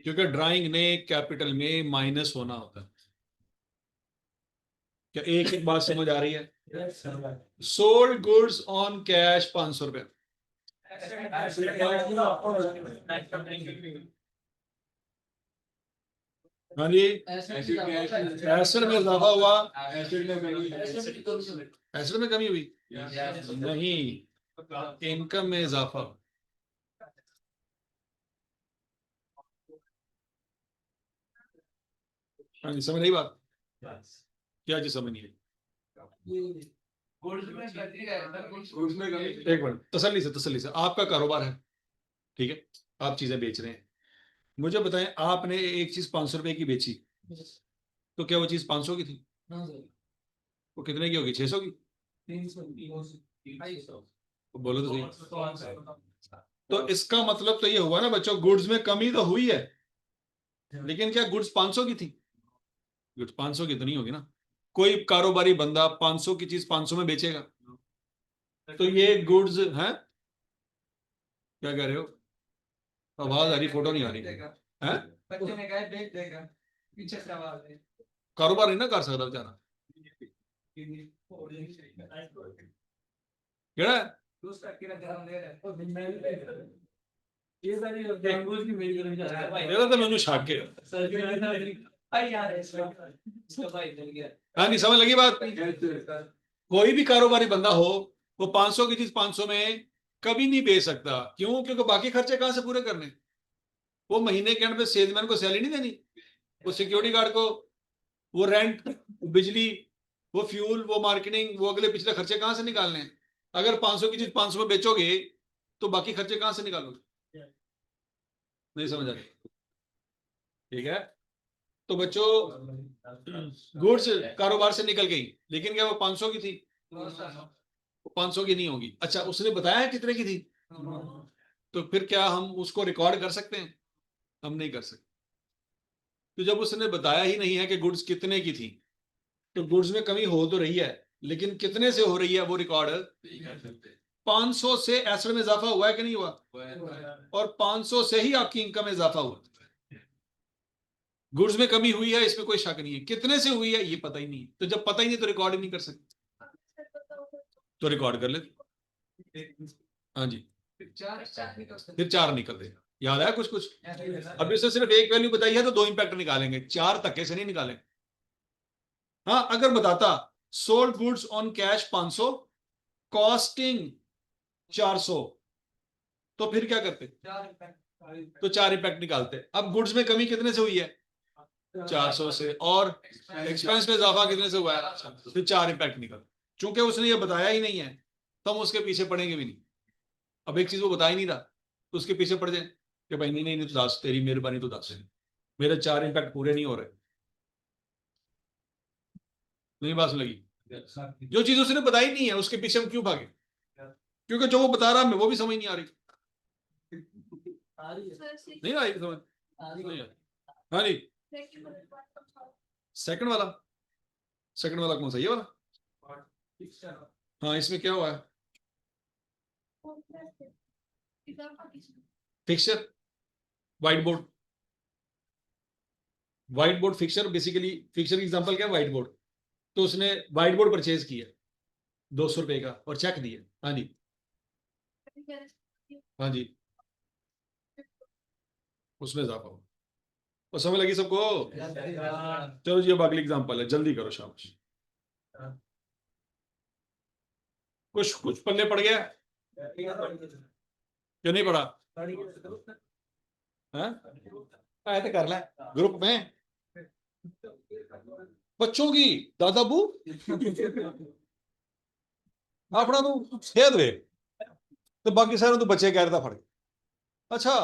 क्योंकि ड्राइंग ने कैपिटल में माइनस होना होता है क्या एक एक बात समझ आ रही है सोल्ड गुड्स ऑन कैश 500 रुपए हाँ जी एसिड में इजाफा हुआ एसिड में कमी हुई नहीं इनकम में इजाफा हाँ जी समझ नहीं बात क्या जी समझ नहीं एक मिनट तसल्ली से आपका कारोबार है ठीक है आप चीजें बेच रहे हैं मुझे बताएं आपने एक चीज 500 रुपए की बेची तो क्या वो चीज 500 की थी वो कितने की होगी 600 की 300 बोलो तो सही तो इसका मतलब तो ये हुआ ना बच्चों गुड्स में कमी तो हुई है लेकिन क्या गुड्स 500 की थी गुड्स 500 की तो नहीं होगी ना कोई कारोबारी बंदा 500 की चीज 500 में बेचेगा तो ये गुड्स हैं क्या कह रहे हो आवाज आ रही फोटो नहीं आ रही है बच्चे ने कहा बेच देगा पीछे से आवाज है कारोबार नहीं ना कर सकता बेचारा केड़ा दूसरा किरा गरम ले रहा है ये सारी डेंगू की मेरी तरफ जा रहा है मेरा तो मैंने शक है भाई यार इसका भाई चल गया हाँ नहीं समझ लगी बात कोई भी कारोबारी बंदा हो वो 500 की चीज 500 में कभी नहीं बेच सकता क्यों क्योंकि बाकी खर्चे कहां से पूरे करने वो महीने के एंड पे सेल्समैन को सैलरी नहीं देनी वो सिक्योरिटी गार्ड को वो रेंट बिजली वो फ्यूल वो मार्केटिंग वो अगले पिछले खर्चे कहां से निकालने हैं अगर 500 की चीज 500 में बेचोगे तो बाकी खर्चे कहां से निकालोगे नहीं समझ आ रही ठीक है तो बच्चों गुड्स कारोबार से निकल गई लेकिन क्या वो 500 की थी वो 500 की नहीं होगी अच्छा उसने बताया कितने की थी तो फिर क्या हम उसको रिकॉर्ड कर सकते हैं हम नहीं कर सकते तो जब उसने बताया ही नहीं है कि गुड्स कितने की थी तो गुड्स में कमी हो तो रही है लेकिन कितने से हो रही है वो रिकॉर्ड 500 से एसेट में इजाफा हुआ है कि नहीं हुआ और 500 से ही आपकी इनकम में इजाफा हुआ गुड्स में कमी हुई है इसमें कोई शक नहीं है कितने से हुई है ये पता ही नहीं तो जब पता ही नहीं तो रिकॉर्ड ही नहीं कर सकते तो रिकॉर्ड कर ले हाँ जी, चार फिर 4 निकल देगा। याद आया कुछ कुछ? अब इससे सिर्फ एक वैल्यू बताई है तो 2 इंपैक्ट निकालेंगे, 4 धक्के से नहीं निकालेंगे। हाँ, अगर बताता sold goods on cash 500, costing 400, तो फिर क्या करते? तो 4 इंपैक्ट निकालते। अब गुड्स में कमी कितने से हुई है? 400 से, और एक्सपेंस में इजाफा कितने से हुआ है? फिर 4 इंपैक्ट निकल। चूंकि उसने ये बताया ही नहीं है तो हम उसके पीछे पड़ेंगे भी नहीं। अब एक चीज वो बता ही नहीं रहा तो उसके पीछे पड़ जाए कि भाई नहीं नहीं नहीं, तो दास तेरी मेहरबानी, तो दास मेरे 4 इंपैक्ट पूरे नहीं हो रहे। नहीं बात लगी? जो चीज उसने बताई नहीं है उसके पीछे हम क्यों भागे? क्योंकि जो वो बता रहा है वो भी समझ नहीं आ रही। नहीं आई समझ? नहीं आई। हाँ जी, सेकंड वाला, सेकंड वाला कौन सा, ये वाला? हाँ, इसमें क्या हुआ है? Fixture, white board, white board fixture. Basically fixture की एग्जांपल क्या है? White board. तो उसने व्हाइट बोर्ड परचेज किया 200 रुपए का और चेक दिया। हाँ जी, हाँ जी, उसमें इजाफा हो। और समझ लगी सबको? चलो जी, अब अगली एग्जांपल है, जल्दी करो शाबाश। कुछ कुछ पल्ले पड़ गया क्या? नहीं पड़ा? हाँ, आए तो कर ले ग्रुप में बच्चों की दादाबू अपना तू सेहत वे तो बाकी सारे तो बच्चे कह रहा था फड़। अच्छा,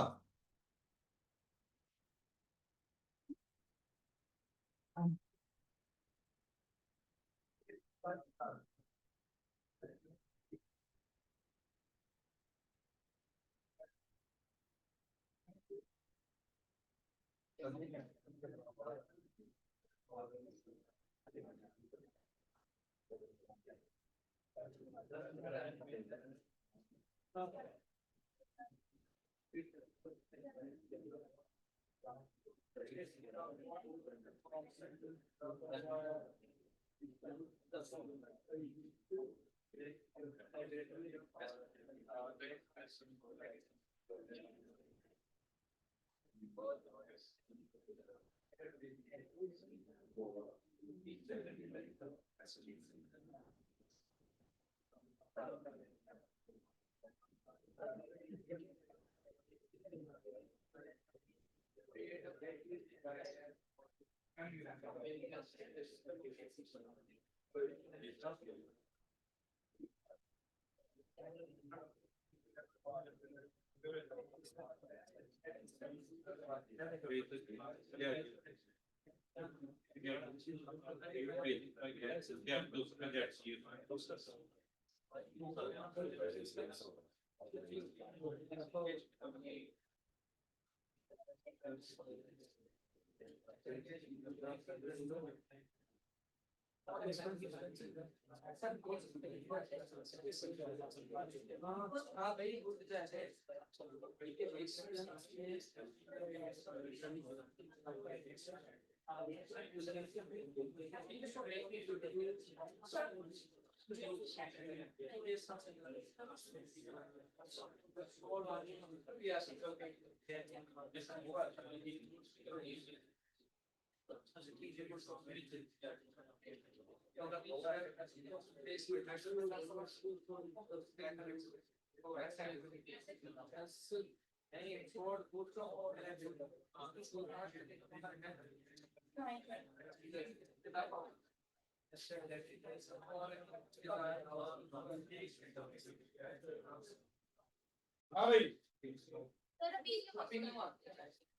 हाँ भाई,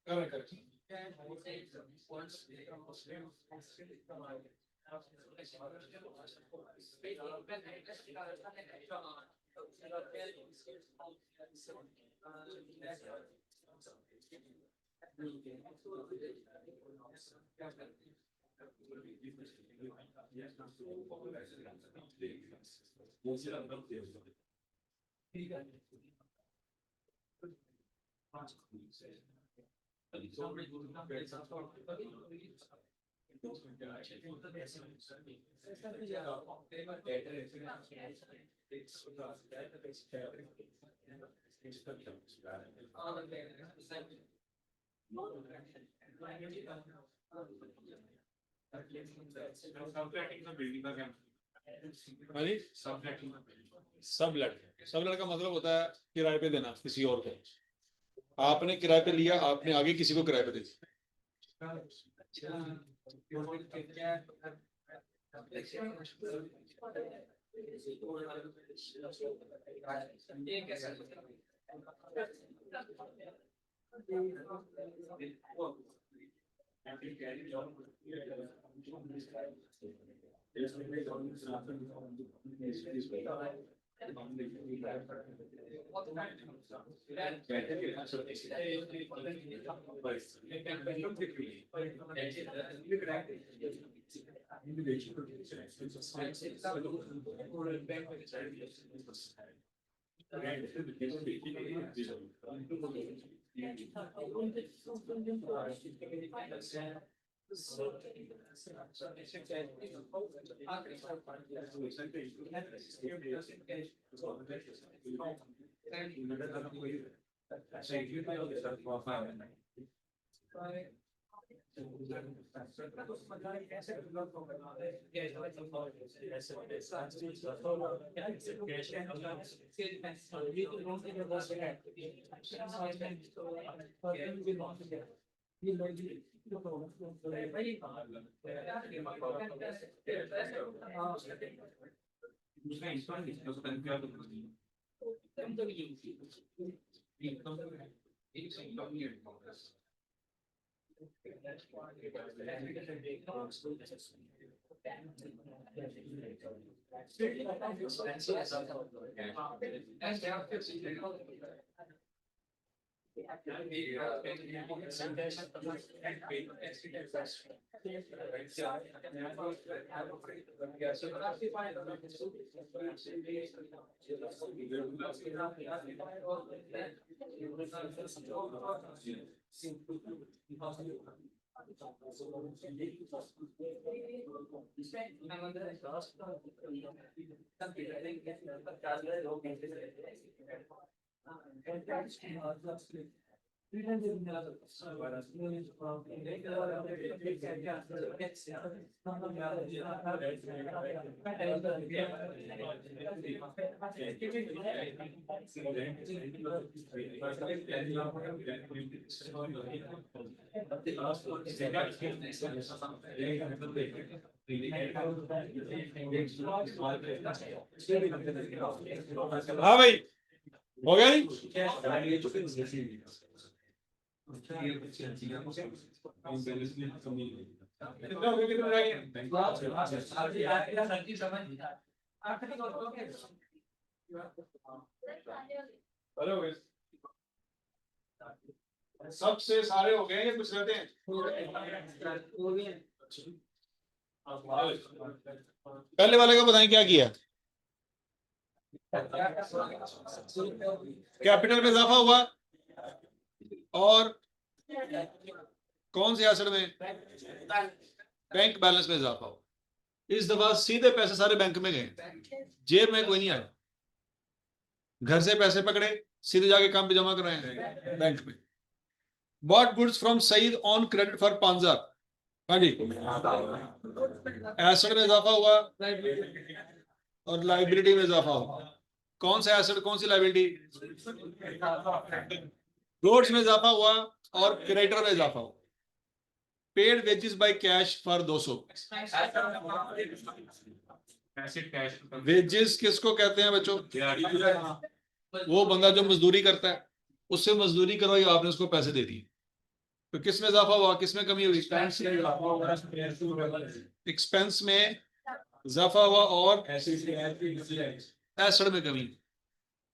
करेक्ट करेक्ट। हाँ जी, सबलेट। सबलेट का मतलब होता है किराए पे देना किसी और को। आपने किराए पे लिया, आपने आगे किसी को किराए पे दे दिया। हाँ भाई, हो गया नहीं? कितना हो गया, कितना रह गया? अरे हो गए। सबसे सारे हो गए या कुछ रहते हैं? पहले वाले का बताएं क्या किया। कैपिटल में इजाफा हुआ और कौन से एसेट में? बैंक बैलेंस में इजाफा हुआ। इस दफा सीधे पैसे सारे बैंक में गए, जेब में कोई नहीं आया। घर से पैसे पकड़े, सीधे जाके काम पे जमा कराए बैंक में। Bought goods from Saeed on credit for 5,000। हाँ जी, एसेट में इजाफा हुआ और लाइबिलिटी में इजाफा हुआ। कौन सा एसेट, कौन सी लाइबिलिटी? गुड्स में इजाफा हुआ और क्रेडिटर में इजाफा हुआ। Paid wages by cash for 200। Wages किसको कहते हैं बच्चों? वो बंदा जो मजदूरी करता है, उससे मजदूरी करवाई, आपने उसको पैसे दे दिए। तो किस में इजाफा हुआ, किस में कमी हुई? एक्सपेंस में इजाफा हुआ और एसेट में कमी।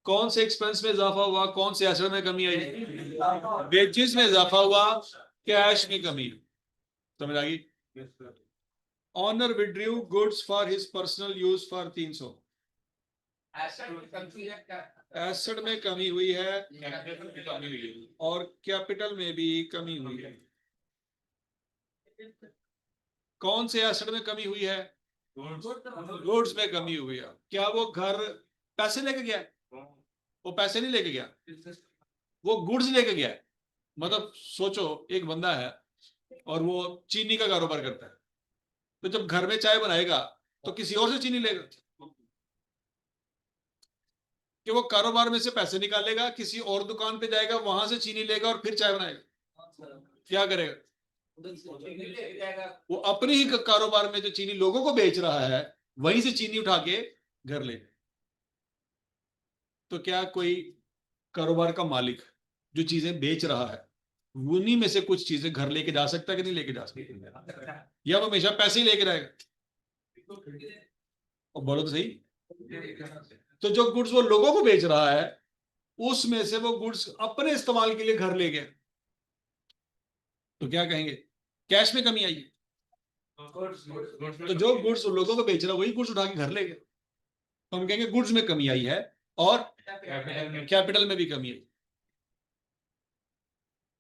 कौन से एक्सपेंस में इजाफा हुआ, कौन से एसेट में कमी आई? वेजेस में इजाफा हुआ, कैश में कमी। समझ आ गई? Owner withdrew goods for his personal use for 300। Asset में कमी हुई है और कैपिटल में भी कमी हुई है। कौन से एसेट में कमी हुई है? गुड्स में कमी हुई है। क्या वो घर पैसे लेके गया है? वो पैसे नहीं लेके गया, वो गुड्स लेके गया है। मतलब सोचो, एक बंदा है और वो चीनी का कारोबार करता है, तो जब घर में चाय बनाएगा तो किसी और से चीनी लेगा कि वो कारोबार में से पैसे निकालेगा, किसी और दुकान पे जाएगा, वहां से चीनी लेगा और फिर चाय बनाएगा? क्या करेगा? वो अपने ही कारोबार में जो चीनी लोगों को बेच रहा है, वहीं से चीनी उठा के घर ले। तो क्या कोई कारोबार का मालिक जो चीजें बेच रहा है, उन्हीं में से कुछ चीजें घर लेके जा सकता है कि नहीं लेके जा सकता? या वो हमेशा पैसे ही लेके रहेगा? और बोलो तो सही। तो जो गुड्स वो लोगों को बेच रहा है, उसमें से वो गुड्स अपने इस्तेमाल के लिए घर ले गया, तो क्या कहेंगे? कैश में कमी आई है। तो जो गुड्स लोगों को बेच रहा है वही गुड्स उठा के घर ले गए, तो हम कहेंगे गुड्स में कमी आई है और कैपिटल में भी कमी आई।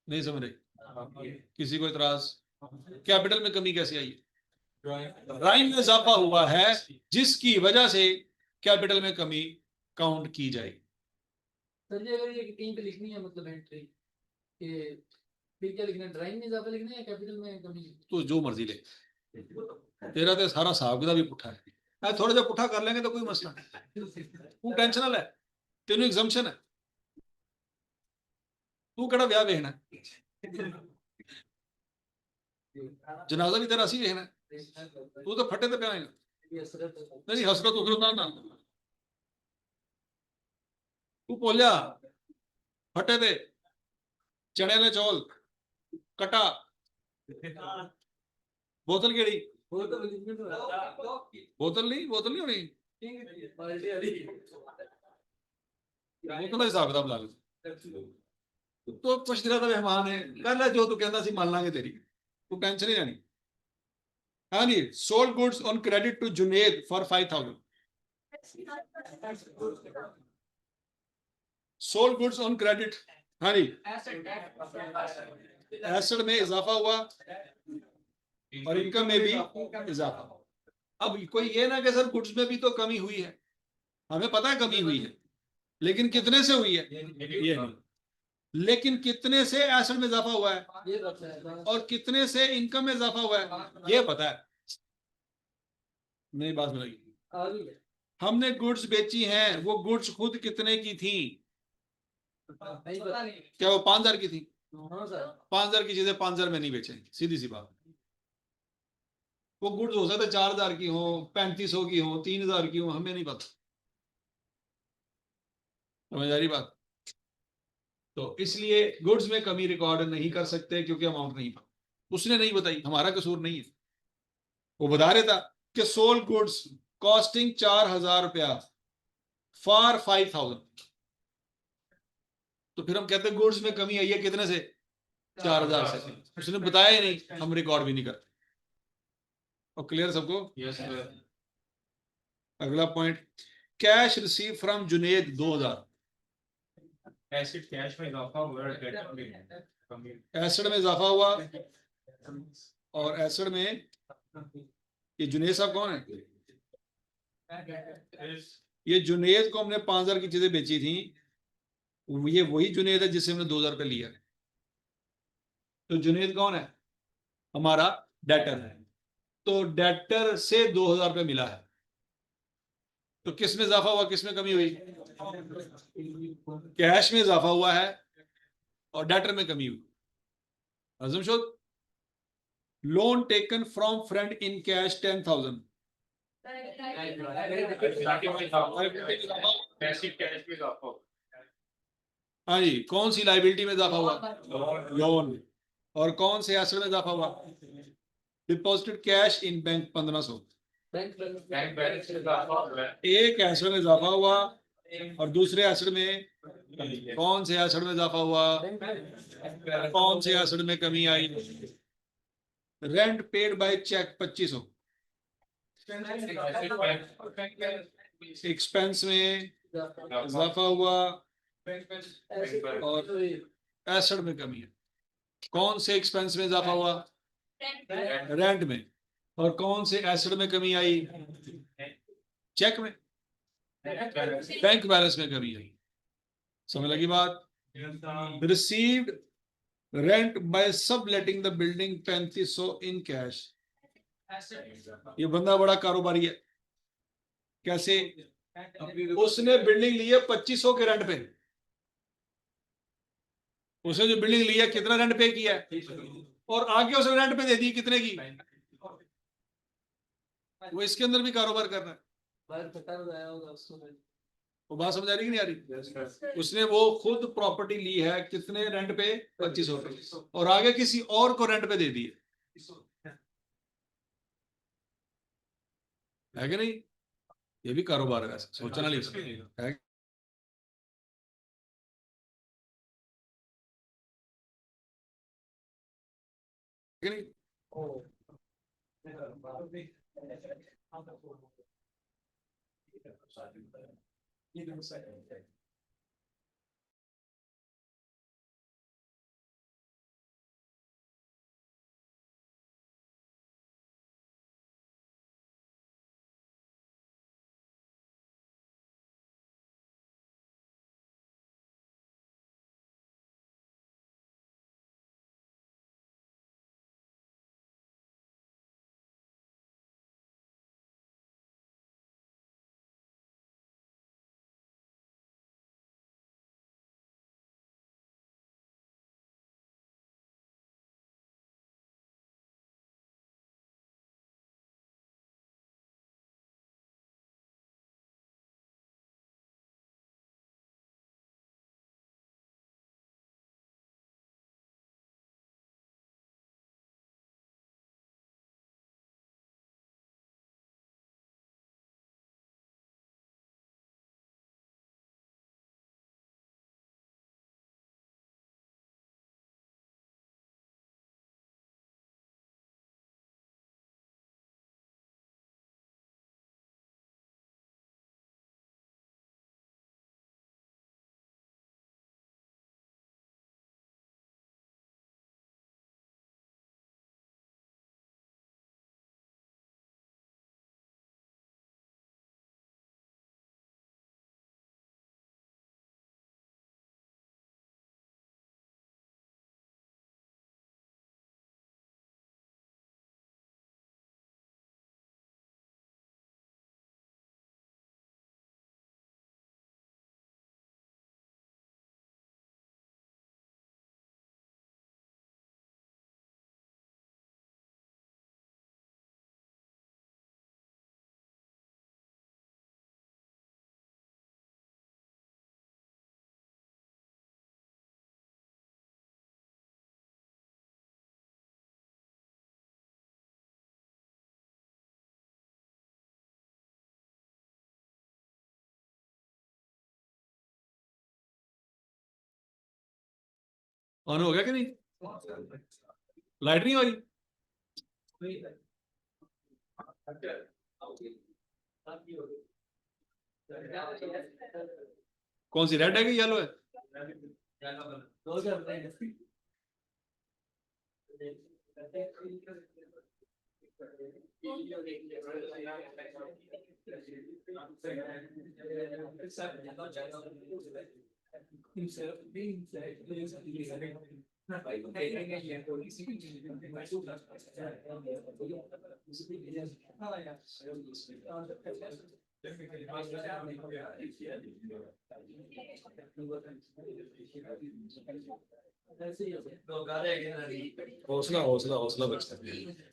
नहीं समझ रहे? किसी को इतराज? कैपिटल में कमी कैसे आई है? राइम में इजाफा हुआ है जिसकी वजह से कैपिटल में कमी काउंट की जाएगी। सर अगर ये कहीं पे लिखनी है मतलब एंट्री कि फिर क्या लिखना है, ड्राइंग में इजाफा लिखना है या कैपिटल में कमी? तो जो मर्जी ले, तेरा तो सारा हिसाब किताब भी पुट्ठा है। थोड़ा जा पुट्ठा कर लेंगे तो कोई मसला नहीं, तू टेंशनल है, तेन एग्जाम्पशन है, तू कड़ा ब्याह वेखना, जनाजा भी तेरा असी वेखना, तू तो फटे ते प्याएगा। नहीं हसरत उखरत ना, तू बोलिया फटे ते चने वाले चौल कटा बोतल केड़ी? बोतल नहीं होनी, बोतल का हिसाब किताब ला लो। तो कुछ दिना का मेहमान है, कर ले जो तू कहता सी, मान लांगे तेरी, तू टेंशन नहीं लेनी। हाँ जी, sold goods on credit to Junaid for 5,000। Sold goods on credit, हाँ जी, एसेट में इजाफा हुआ और इनकम में भी इजाफा। अब कोई ये ना कि सर गुड्स में भी तो कमी हुई है, हमें पता है कमी हुई है, लेकिन कितने से हुई है ये नहीं, लेकिन कितने से एसेट में इजाफा हुआ है और कितने से इनकम में इजाफा हुआ है ये पता है। मेरी बात सुनिए, हमने गुड्स बेची हैं, वो गुड्स खुद कितने की थी? क्या वो 5,000 की थी? 5,000 की चीजें 5,000 में नहीं बेचेंगे, सीधी सी बात। वो गुड्स हो सकता है 4,000 की हो, 3,500 की हो, 3,000 की हो, हमें नहीं पता। समझ आ रही बात? तो इसलिए गुड्स में कमी रिकॉर्ड नहीं कर सकते क्योंकि अमाउंट नहीं पता, उसने नहीं बताई, हमारा कसूर नहीं है। वो बता रहा था कि सोल्ड गुड्स कॉस्टिंग 4,000 रुपया फॉर 5,000, तो फिर हम कहते हैं गुड्स में कमी आई है कितने से? 4,000 से। उसने बताया ही नहीं, हम रिकॉर्ड भी नहीं करते। और क्लियर सबको? Yes sir. अगला point, cash receive from Junaid 2,000। Asset cash में इजाफा हुआ है, डेट में कमी। एसिड में इजाफा हुआ और एसिड में, ये जुनेद साहब कौन है? ये जुनेद को हमने 5,000 की चीजें बेची थी, ये वही जुनेद है जिससे हमने 2,000 रुपये लिया। तो जुनेद कौन है? हमारा डेटर है। तो डेटर से 2,000 रुपये मिला है, तो किस में इजाफा हुआ, किस में कमी हुई? कैश में इजाफा हुआ है और डेटर में कमी हुई। अजमशुद, loan taken from friend in cash 10,000। Asset cash में इजाफा हुआ। हाँ जी, कौन सी लाइबिलिटी में इजाफा हुआ? लोन। और कौन से एसेट में इजाफा हुआ? Deposited cash in bank 1,500। Bank balance में इजाफा हुआ है। एक एसेट में इजाफा हुआ और दूसरे एसेट में, कौन से एसेट में इजाफा हुआ, कौन से एसेट में कमी आई? Rent paid by cheque 2,500। Expense में इजाफा हुआ और एसेट में कमी है। कौन से एक्सपेंस में इजाफा हुआ? रेंट में। और कौन से एसिड में कमी आई? चेक में, बैंक बैलेंस में कमी आई। समझ लगी बात? Received rent by subletting the building 3500 in cash. ये बंदा बड़ा कारोबारी है। कैसे? उसने बिल्डिंग ली है 2500 के रेंट पे। उसने जो बिल्डिंग ली है कितना रेंट पे किया है, और आगे उसने रेंट पे दे दी कितने की? वो इसके अंदर भी कारोबार कर रहा है। बाहर पता लगाया होगा उसको। वो बात समझ आ रही कि नहीं आ रही? उसने वो खुद प्रॉपर्टी ली है कितने रेंट पे? 2500 पे, और आगे किसी और को रेंट पे दे दी है कि नहीं? ये भी कारोबार है, वैसे सोचना नहीं है कि नहीं? ऑन हो गया कि नहीं? लाइट नहीं हो रही? कौन सी, रेड है कि येलो है? हौसला हौसला हौसला बचता है।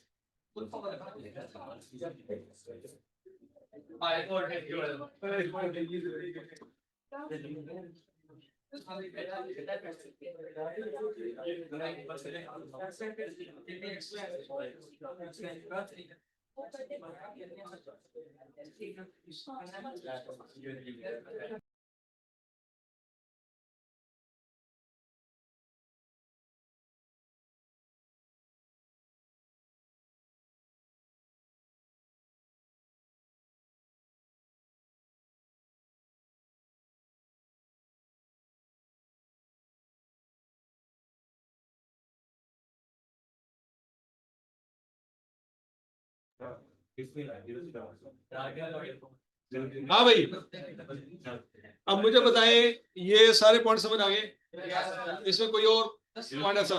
हाँ भाई, अब मुझे बताएं, ये सारे पॉइंट समझ आ गए? इसमें कोई और पॉइंट ऐसा?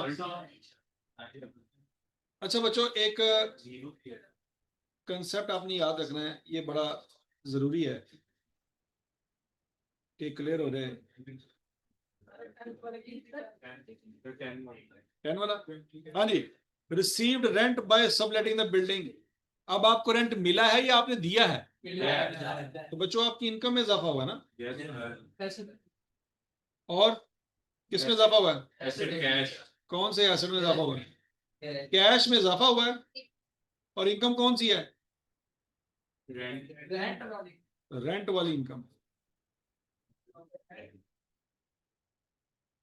अच्छा बच्चों, एक कंसेप्ट आपने याद रखना है, ये बड़ा जरूरी है कि क्लियर हो जाए। 10 वाला, हाँ जी। Received rent by subletting the building. अब आपको रेंट मिला है या आपने दिया है? तो बच्चों आपकी इनकम में इजाफा हुआ ना? और किसमें इजाफा हुआ है? कैश कौन से एसेट में इजाफा हुआ है? कैश में इजाफा हुआ है। और इनकम कौन सी है? रेंट वाली इनकम।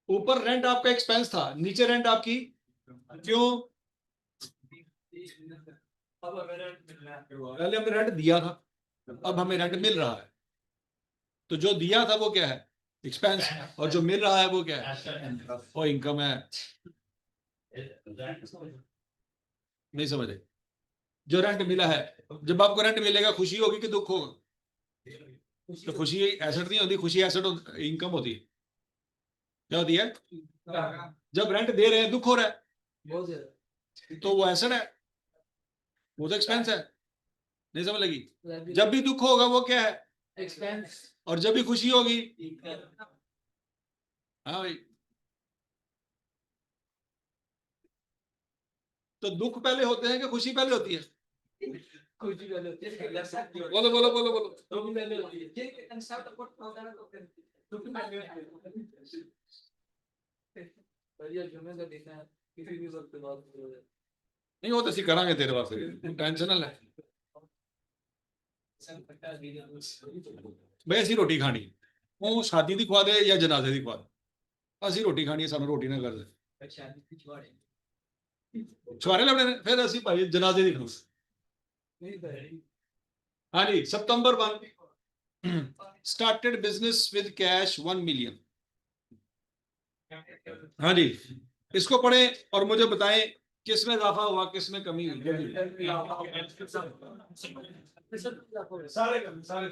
ऊपर रेंट आपका एक्सपेंस था, नीचे रेंट आपकी क्यों? पहले हमने रेंट दिया था, अब हमें रेंट मिल रहा है। तो जो दिया था वो क्या है? एक्सपेंस। और जो मिल रहा है वो क्या है? वो इनकम है। नहीं समझे? जो रेंट मिला है, जब आपको रेंट मिलेगा खुशी होगी कि दुख होगा? तो खुशी एसेट नहीं होती, खुशी एसेट इनकम होती है। क्या होती है? जब रेंट दे रहे हैं दुख हो रहा है, तो वो एसेट है, वो तो एक्सपेंस है। नहीं समझ लगी? जब भी दुख होगा वो क्या है? एक्सपेंस। और जब भी खुशी होगी? हाँ भाई। तो दुख पहले होते हैं कि खुशी पहले होती है? खुशी पहले होती है। बोलो बोलो बोलो बोलो। दुख पहले होती है। ये कंसेप्ट अपोर्ट होता है ना, तो फिर दुख पहले होती है। बढ़िया जुम्मे का देखना है, किसी भी वक्त बात हो जाए। नहीं, वो तो ऐसी करांगे तेरे पास, टेंशन ना ले भाई। ऐसी रोटी खानी है, वो शादी दी खवा दे या जनाजे दी खवा दे, ऐसी रोटी खानी है, सानू रोटी ना कर दे। छुआरे लबड़े ने, फिर ऐसी भाई जनाजे दी खाओ। हाँ जी, सितंबर 1 started business with cash 1 million. हाँ जी, इसको पढ़ें और मुझे बताएं किसमें इजाफा हुआ, किसमें कमी हुई। सारे सारे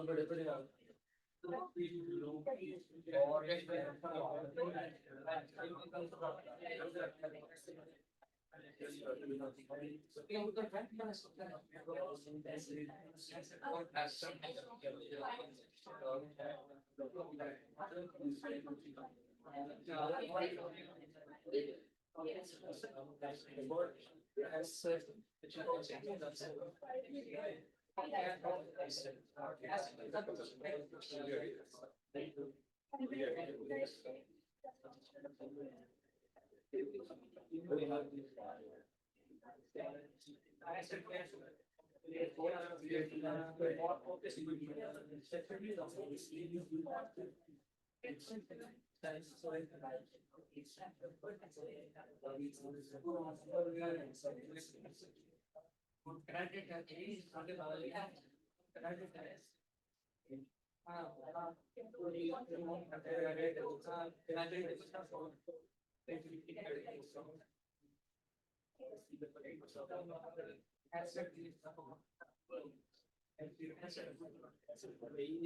बड़े बड़े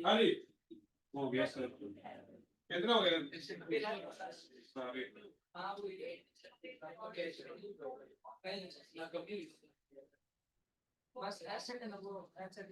हाँ जी, हो गया सर कितना हो गया? सारे बस एसेट है ना, वो एसेट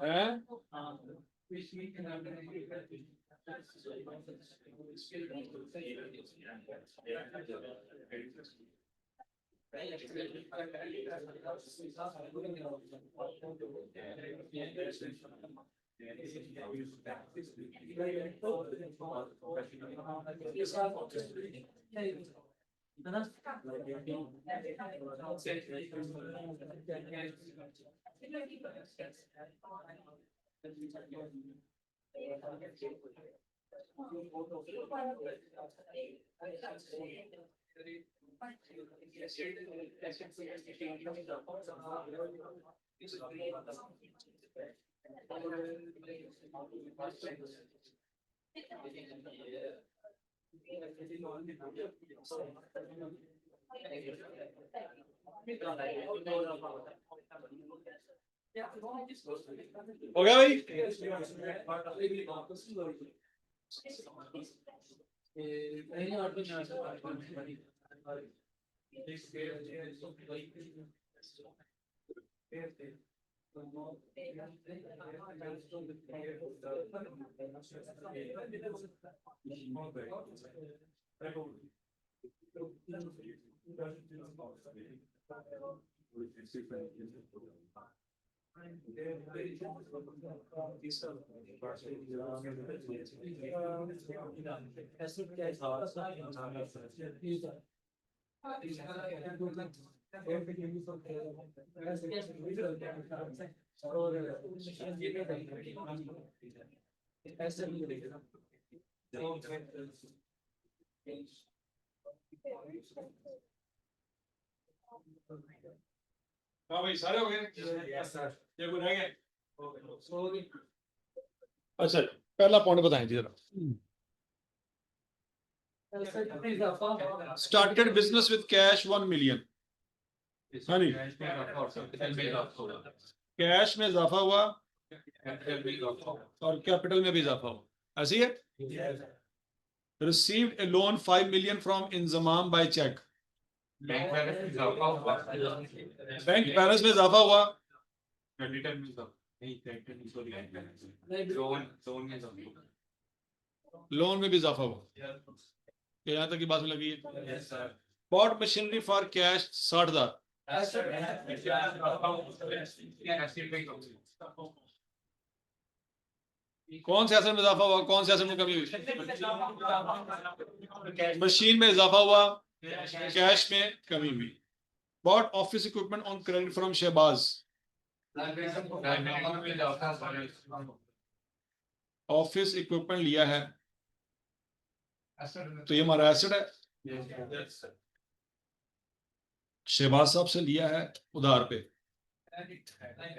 हैं? हो गया भाई? हाँ भाई, सारे हो गए? ये कोई रह गया? अच्छा, पहला पॉइंट बताएं जी जरा। Started business with cash 1 million. हाँ जी, कैश में इजाफा हुआ और कैपिटल में भी इजाफा हुआ, ऐसी है। Received a loan 5 million from Inzamam by cheque. Bank balance में इजाफा हुआ, लोन में भी इजाफा हुआ। यहाँ तक की बात लगी है। Bought machinery for cash 60,000। कौन से असर में इजाफा हुआ, कौन से असर में कमी हुई? मशीन में इजाफा हुआ, कैश में कमी हुई। Bought office equipment on credit from Shahbaz. Office equipment लिया है तो ये हमारा एसेट है। शहबाज साहब से लिया है उधार पे,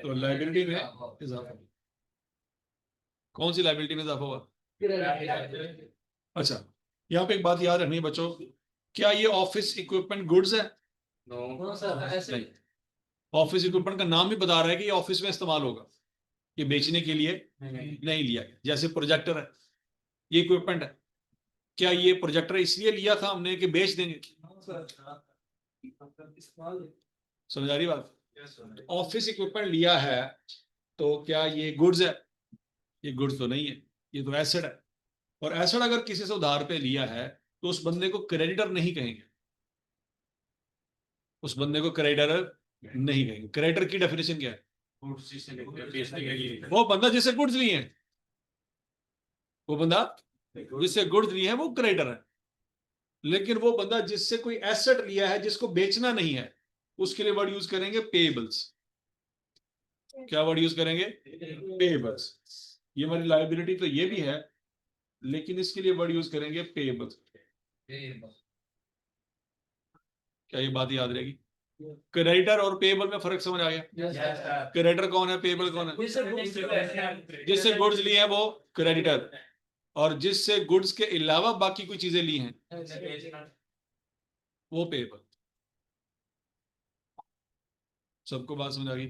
तो लायबिलिटी में इजाफा। कौन सी लायबिलिटी में इजाफा हुआ? अच्छा, यहाँ पे एक बात याद रखनी है बच्चों, क्या ये ऑफिस इक्विपमेंट गुड्स है? नहीं। ऑफिस इक्विपमेंट का नाम भी बता रहा है कि ये ऑफिस में इस्तेमाल होगा, ये बेचने के लिए नहीं लिया गया। जैसे प्रोजेक्टर है, ये इक्विपमेंट है। क्या ये प्रोजेक्टर इसलिए लिया था हमने कि बेच देंगे? समझ आ रही बात? ऑफिस इक्विपमेंट लिया है तो क्या ये गुड्स है? ये गुड्स तो नहीं है, ये तो एसेट है। और एसेट अगर किसी से उधार पे लिया है तो उस बंदे को क्रेडिटर नहीं कहेंगे, उस बंदे को क्रेडिटर नहीं कहेंगे। क्रेडिटर की डेफिनेशन क्या है? वो बंदा जिससे गुड्स लिए हैं, वो बंदा जिससे गुड्स लिए हैं वो क्रेडिटर है। लेकिन वो बंदा जिससे कोई एसेट लिया है जिसको बेचना नहीं है, उसके लिए वर्ड यूज करेंगे पेबल्स। क्या वर्ड यूज करेंगे? पेबल्स। ये हमारी लाइबिलिटी तो ये भी है, लेकिन इसके लिए वर्ड यूज करेंगे पेबल्स। क्या ये बात याद रहेगी? क्रेडिटर और पेबल में फर्क समझ आ गया? क्रेडिटर कौन है, पेबल कौन है? जिससे गुड्स लिए हैं वो क्रेडिटर, और जिससे गुड्स के अलावा बाकी कोई चीजें ली हैं वो पेबल। सबको बात समझ आ गई?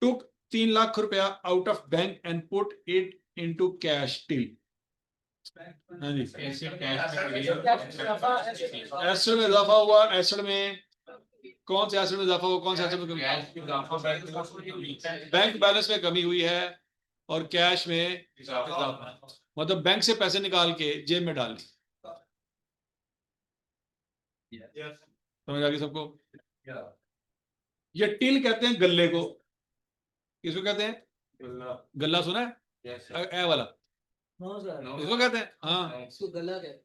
टुक 3 लाख रुपया out of bank and put it into cash till. हाँ जी, एसेट में इजाफा हुआ। एसेट में कौन से एसेट में इजाफा हुआ, कौन से एसेट में कमी? बैंक बैलेंस में कमी हुई है और कैश में मतलब बैंक से पैसे निकाल के जेब में डाल दी। समझ आ गई सबको? ये टिल कहते हैं गल्ले को। किसको कहते हैं? गल्ला सुना है? ए वाला इसको कहते हैं। हाँ, इसको गला कहते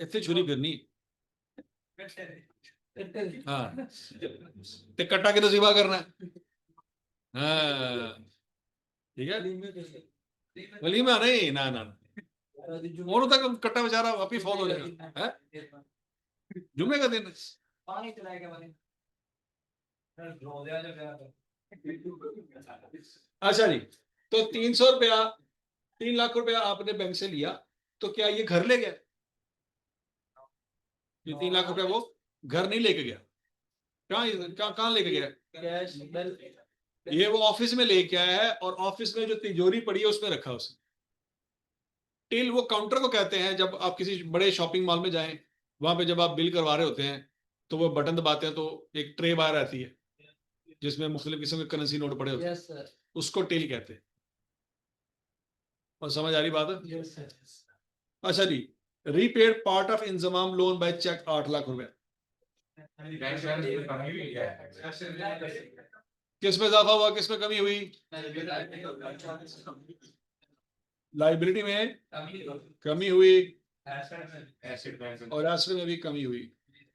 इतने छुरी करनी। हाँ, ते कट्टा के तो सिवा करना है। हाँ ठीक है, वलीमा नहीं, ना ना और तक कट्टा बेचारा वापिस फॉल हो जाएगा है? जुम्मे का दिन। पानी चलाएगा पानी अच्छा जी, तो 300 रुपया, 3 लाख रुपया आपने बैंक से लिया, तो क्या ये घर ले गया? ये 3 लाख रुपया वो घर नहीं लेके गया। कहाँ लेके गया? कैश बेल ये वो ऑफिस में लेके आया है, और ऑफिस में जो तिजोरी पड़ी है उसमें रखा उसने। टिल वो काउंटर को कहते हैं। जब आप किसी बड़े शॉपिंग मॉल में जाएं, वहां पे जब आप बिल करवा रहे होते हैं तो वो बटन दबाते हैं तो एक ट्रे बाहर रहती है जिसमें मुख्तलिफ किस्म के करेंसी नोट पड़े होते हैं, यस सर उसको टिल कहते हैं। और समझ आ रही बात है? यस सर अच्छा जी, repaid part of Inzamam loan by cheque 8 lakh रुपए। किस में इजाफा हुआ, किस में कमी हुई? लाइबिलिटी में कमी हुई और एसेट में भी कमी हुई।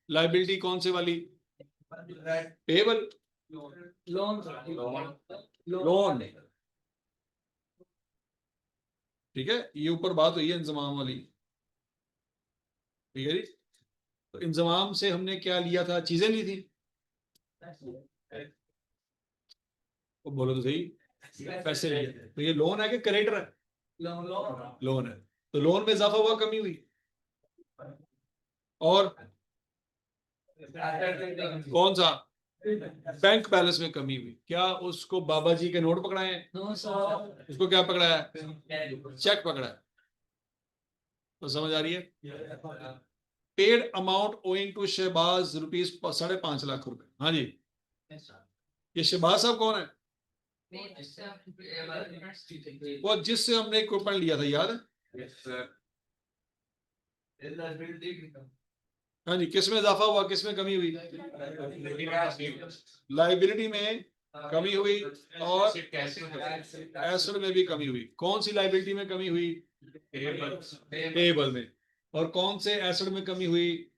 लाइबिलिटी कौन से वाली? Payable, loan loan. ठीक है, ये ऊपर बात हुई है इंजमाम वाली। ठीक है जी, तो इंजमाम से हमने क्या लिया था? चीजें ली थी। वो बोलो तो सही, पैसे लिए। तो ये लोन है कि क्रेडिटर है? लोन है। तो लोन में इजाफा हुआ, कमी हुई। और कौन सा? बैंक बैलेंस में कमी हुई। क्या उसको बाबा जी के नोट पकड़ाए हैं? नो सर उसको क्या पकड़ा है? चेक पकड़ा है। तो समझ आ रही है? Paid amount owing to Shahbaz rupees 5.5 lakh रुपए। हाँ जी, ये शहबाज साहब कौन है? वो जिससे हमने इक्विपमेंट लिया था, याद है? हाँ जी, किस में इजाफा हुआ, किस में कमी हुई? लाइबिलिटी में कमी हुई और एसेट में भी कमी हुई। कौन सी लाइबिलिटी में कमी हुई? पेबल में। और कौन से एसेट में कमी हुई?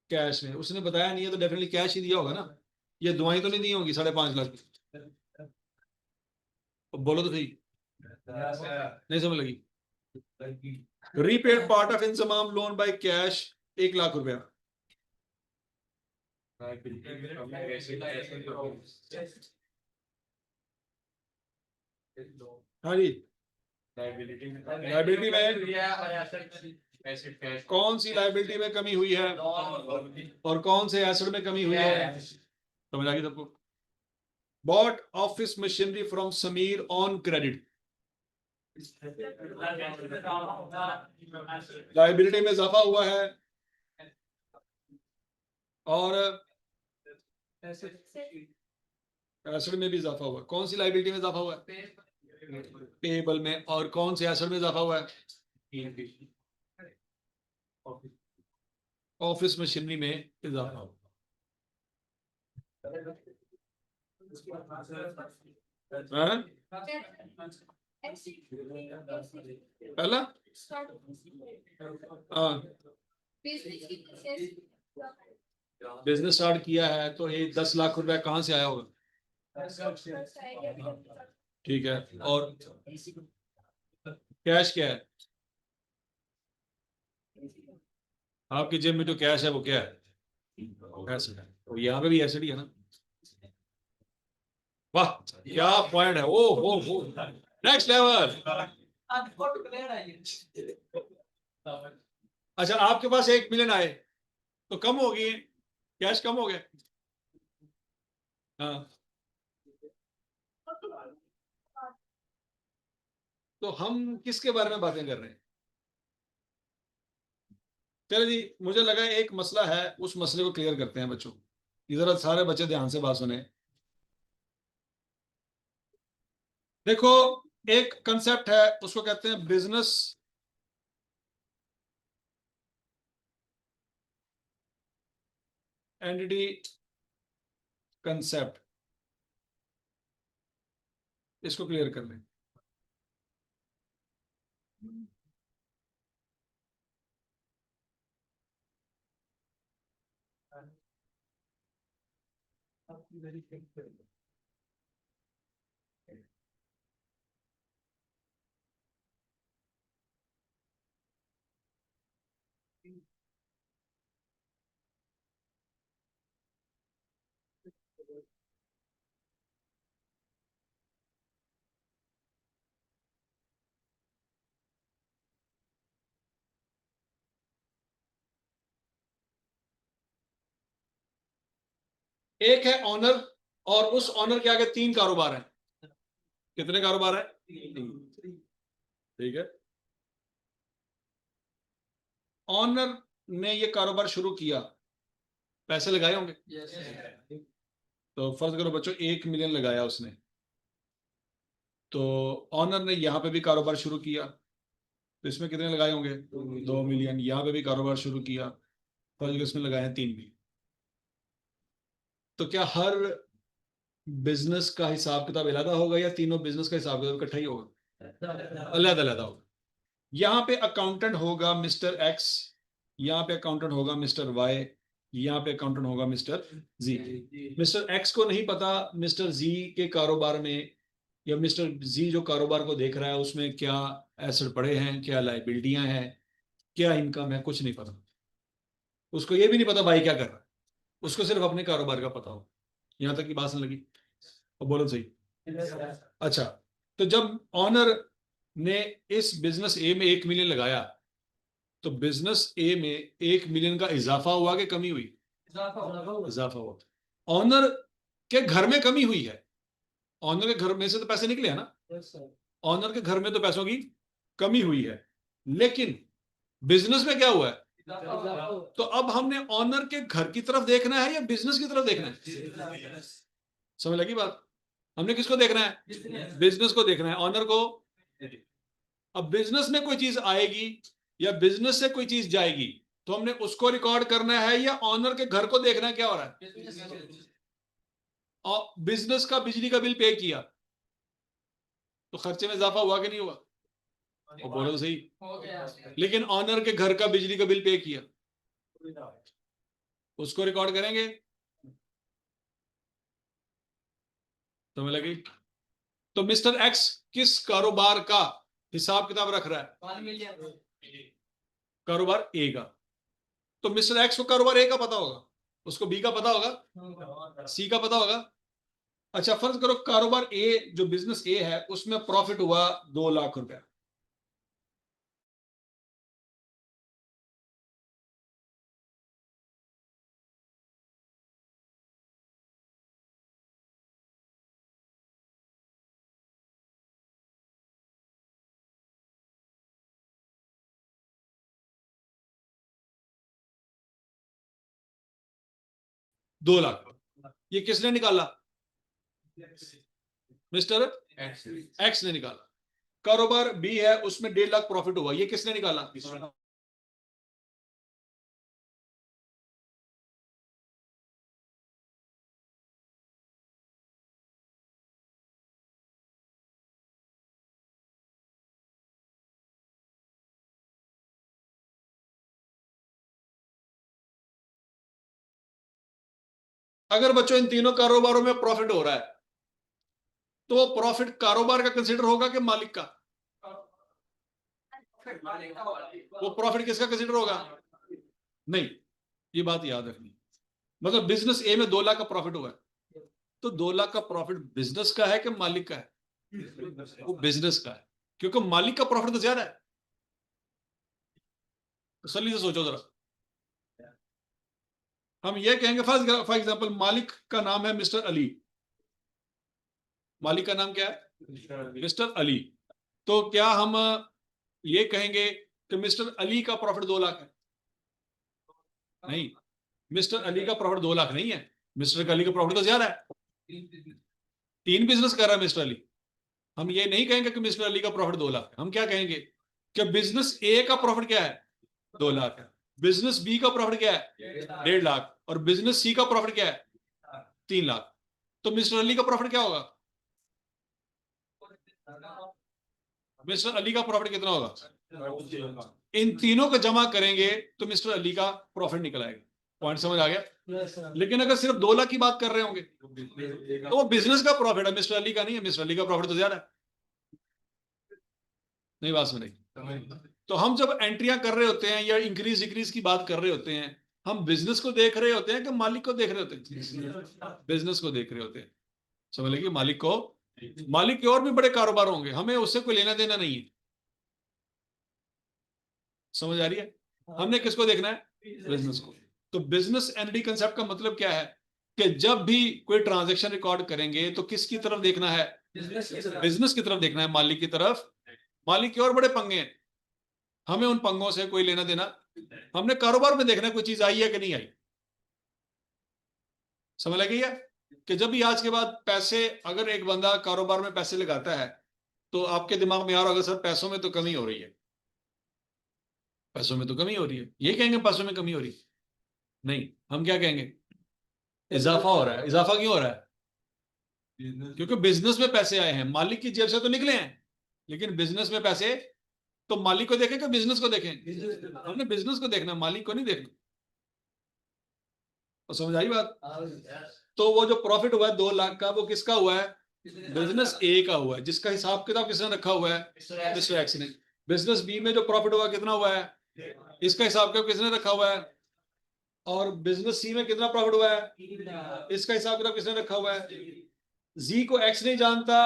कैश में। उसने बताया नहीं है तो डेफिनेटली कैश ही दिया होगा ना। ये दुआएं तो नहीं दी होंगी 5.5 लाख की? बोलो तो सही, नहीं समझ लगी? Repaid part of Inzamam loan by cash 1 lakh रुपया। हाँ जी, लाइबिलिटी में कौन सी लाइबिलिटी में कमी हुई है और कौन से एसेट में कमी हुई है? समझ आ गई सबको? Bought office machinery from Sameer on credit. Liability में इजाफा हुआ है और एसेट में भी इजाफा हुआ। कौन सी लाइबिलिटी में इजाफा हुआ है? पेबल में, और कौन से एसेट में इजाफा हुआ है? ऑफिस मशीनरी में इजाफा हुआ। हाँ? पहला, हाँ, बिजनेस स्टार्ट किया है तो ये 10 लाख रुपया कहाँ से आया होगा? ठीक है, और कैश क्या है? आपकी जेब में जो कैश है वो क्या है? एसेट है। तो यहाँ पे भी एसेट ही है ना। वाह, क्या पॉइंट है, ओ हो, नेक्स्ट लेवल। अच्छा, आपके पास 1 मिलियन आए तो कम हो गई, कैश कम हो गया। हाँ, तो हम किसके बारे में बातें कर रहे हैं? चलो जी, मुझे लगा एक मसला है, उस मसले को क्लियर करते हैं बच्चों। जरा सारे बच्चे ध्यान से बात सुने। देखो, एक कंसेप्ट है, उसको कहते हैं बिजनेस एंटिटी कंसेप्ट। इसको क्लियर कर लें। एक है ऑनर, और उस ऑनर के आगे 3 कारोबार हैं। कितने कारोबार है? 3। ठीक है, ऑनर ने ये कारोबार शुरू किया, पैसे लगाए होंगे। तो फर्ज करो बच्चों, 1 मिलियन लगाया उसने, तो ऑनर ने यहां पे भी कारोबार शुरू किया, तो इसमें कितने लगाए होंगे? 2 मिलियन। यहां पे भी कारोबार शुरू किया, फर्ज करो इसमें लगाए हैं 3 मिलियन। तो क्या हर बिजनेस का हिसाब किताब अलग होगा, या तीनों बिजनेस का हिसाब किताब इकट्ठा ही होगा? अलग अलग होगा। यहाँ पे अकाउंटेंट होगा मिस्टर एक्स, यहाँ पे अकाउंटेंट होगा मिस्टर वाई, यहाँ पे अकाउंटेंट होगा मिस्टर जी। मिस्टर एक्स को नहीं पता मिस्टर जी के कारोबार में, या मिस्टर जी जो कारोबार को देख रहा है उसमें क्या एसेट पड़े हैं, क्या लाइबिलिटियां हैं, क्या इनकम है, कुछ नहीं पता। उसको ये भी नहीं पता भाई क्या कर रहा है, उसको सिर्फ अपने कारोबार का पता हो। यहाँ तक की बात नहीं लगी? और बोलो सही। अच्छा, तो जब ऑनर ने इस बिजनेस ए में 1 मिलियन लगाया, तो बिजनेस ए में 1 मिलियन का इजाफा हुआ कि कमी हुई? इजाफा हुआ। ऑनर के घर में कमी हुई है, ऑनर के घर में से तो पैसे निकले हैं ना, ऑनर के घर में तो पैसों की कमी हुई है, लेकिन बिजनेस में क्या हुआ है? तो अब हमने ऑनर के घर की तरफ देखना है या बिजनेस की तरफ देखना है? समझ लगी बात? हमने किसको देखना है? बिजनेस को देखना है, ऑनर को। अब बिजनेस में कोई चीज आएगी या बिजनेस से कोई चीज जाएगी, तो हमने उसको रिकॉर्ड करना है या ऑनर के घर को देखना है क्या हो रहा है? और बिजनेस का बिजली का बिल पे किया, तो खर्चे में इजाफा हुआ कि नहीं हुआ? और बोलो तो सही। लेकिन ऑनर के घर का बिजली का बिल पे किया, उसको रिकॉर्ड करेंगे? समझ लगी? तो मिस्टर एक्स किस कारोबार का हिसाब किताब रख रहा है? कारोबार ए का। तो मिस्टर एक्स को कारोबार ए का पता होगा, उसको बी का पता होगा, सी का पता होगा। अच्छा, फर्ज करो कारोबार ए जो बिजनेस ए है उसमें प्रॉफिट हुआ 2 लाख रुपया। दो लाख, ये किसने निकाला? मिस्टर एक्स ने निकाला। कारोबार बी है, उसमें 1.5 लाख प्रॉफिट हुआ, ये किसने निकाला? अगर बच्चों इन तीनों कारोबारों में प्रॉफिट हो रहा है तो वो प्रॉफिट कारोबार का कंसिडर होगा कि मालिक का? वो प्रॉफिट किसका कंसिडर होगा? नहीं, ये बात याद रखनी। मतलब बिजनेस ए में 2 लाख का प्रॉफिट हुआ है, तो 2 लाख का प्रॉफिट बिजनेस का है कि मालिक का है? वो बिजनेस का है, क्योंकि मालिक का प्रॉफिट तो ज्यादा है। तसल्ली से सोचो जरा। हम ये कहेंगे फॉर एग्जांपल मालिक का नाम है मिस्टर अली। मालिक का नाम क्या है? मिस्टर अली। तो क्या हम ये कहेंगे कि मिस्टर अली का प्रॉफिट 2 लाख है? नहीं, मिस्टर अली का प्रॉफिट 2 लाख नहीं है। मिस्टर अली का प्रॉफिट तो ज्यादा है, 3 बिजनेस कर रहा है मिस्टर अली। हम ये नहीं कहेंगे कि मिस्टर अली का प्रॉफिट 2 लाख है। हम क्या कहेंगे कि बिजनेस ए का प्रॉफिट क्या है? 2 लाख है। बिजनेस बी का प्रॉफिट क्या है? 1.5 लाख। और बिजनेस सी का प्रॉफिट क्या है? 3 लाख। तो मिस्टर अली का प्रॉफिट क्या होगा? मिस्टर अली का प्रॉफिट कितना होगा? इन तीनों को जमा करेंगे तो मिस्टर अली का प्रॉफिट निकल आएगा। पॉइंट समझ आ गया? लेकिन अगर सिर्फ 2 लाख की बात कर रहे होंगे तो वो बिजनेस का प्रॉफिट है, मिस्टर अली का नहीं है। मिस्टर अली का प्रॉफिट तो ज्यादा है। नहीं बात सुन रही? तो हम जब एंट्रियां कर रहे होते हैं या इंक्रीज डिक्रीज की बात कर रहे होते हैं, हम बिजनेस को देख रहे होते हैं कि मालिक को देख रहे होते हैं? बिजनेस को देख रहे होते हैं। समझ लेंगे मालिक को। मालिक के और भी बड़े कारोबार होंगे, हमें उससे कोई लेना देना नहीं है। समझ आ रही है? हमने किसको देखना है? बिजनेस को। तो बिजनेस एंटिटी कंसेप्ट का मतलब क्या है कि जब भी कोई ट्रांजैक्शन रिकॉर्ड करेंगे तो किसकी तरफ देखना है? बिजनेस की तरफ देखना है, मालिक की तरफ। मालिक के और बड़े पंगे हैं, हमें उन पंगों से कोई लेना देना। हमने कारोबार में देखना है कोई चीज आई है कि नहीं आई। समझ लगी है? कि जब भी आज के बाद पैसे, अगर एक बंदा कारोबार में पैसे लगाता है तो आपके दिमाग में आ रहा होगा सर पैसों में तो कमी हो रही है, पैसों में तो कमी हो रही है। ये कहेंगे पैसों में कमी हो रही है? नहीं, हम क्या कहेंगे? इजाफा हो रहा है। इजाफा क्यों हो रहा है? क्योंकि बिजनेस में पैसे आए हैं, मालिक की जेब से तो निकले हैं, लेकिन बिजनेस में पैसे। तो मालिक को देखें कि बिजनेस को देखें? हमने बिजनेस को देखना, मालिक को नहीं देखना। तो समझ आई बात? तो वो जो प्रॉफिट हुआ है 2 लाख का, वो किसका हुआ है? बिजनेस ए का हुआ है, जिसका हिसाब किताब किसने रखा हुआ है? मिस्टर एक्स ने। बिजनेस बी में जो प्रॉफिट हुआ कितना हुआ है? इसका हिसाब किताब किसने रखा हुआ है? और बिजनेस सी में कितना प्रॉफिट हुआ है? इसका हिसाब किताब किसने रखा हुआ है? जी को एक्स नहीं जानता,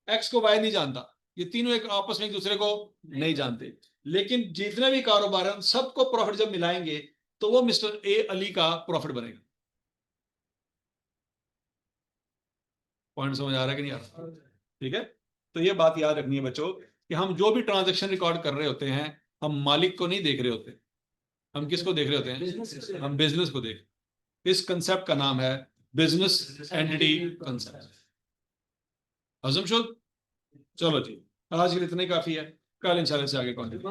एक्स को वाई नहीं जानता, ये तीनों एक आपस में एक दूसरे को नहीं जानते। लेकिन जितने भी कारोबार हैं सबको प्रॉफिट जब मिलाएंगे तो वो मिस्टर ए अली का प्रॉफिट बनेगा। पॉइंट समझ आ रहा है कि नहीं आ रहा? ठीक है। तो ये बात याद रखनी है बच्चों कि हम जो भी ट्रांजैक्शन रिकॉर्ड कर रहे होते हैं, हम मालिक को नहीं देख रहे होते। हम किसको देख रहे होते हैं? हम बिजनेस को देख। इस कंसेप्ट का नाम है बिजनेस एंटिटी कंसेप्ट। हजम शुद? चलो जी, आज के लिए इतना ही काफी है। कल इंशाल्लाह से आगे कंटिन्यू।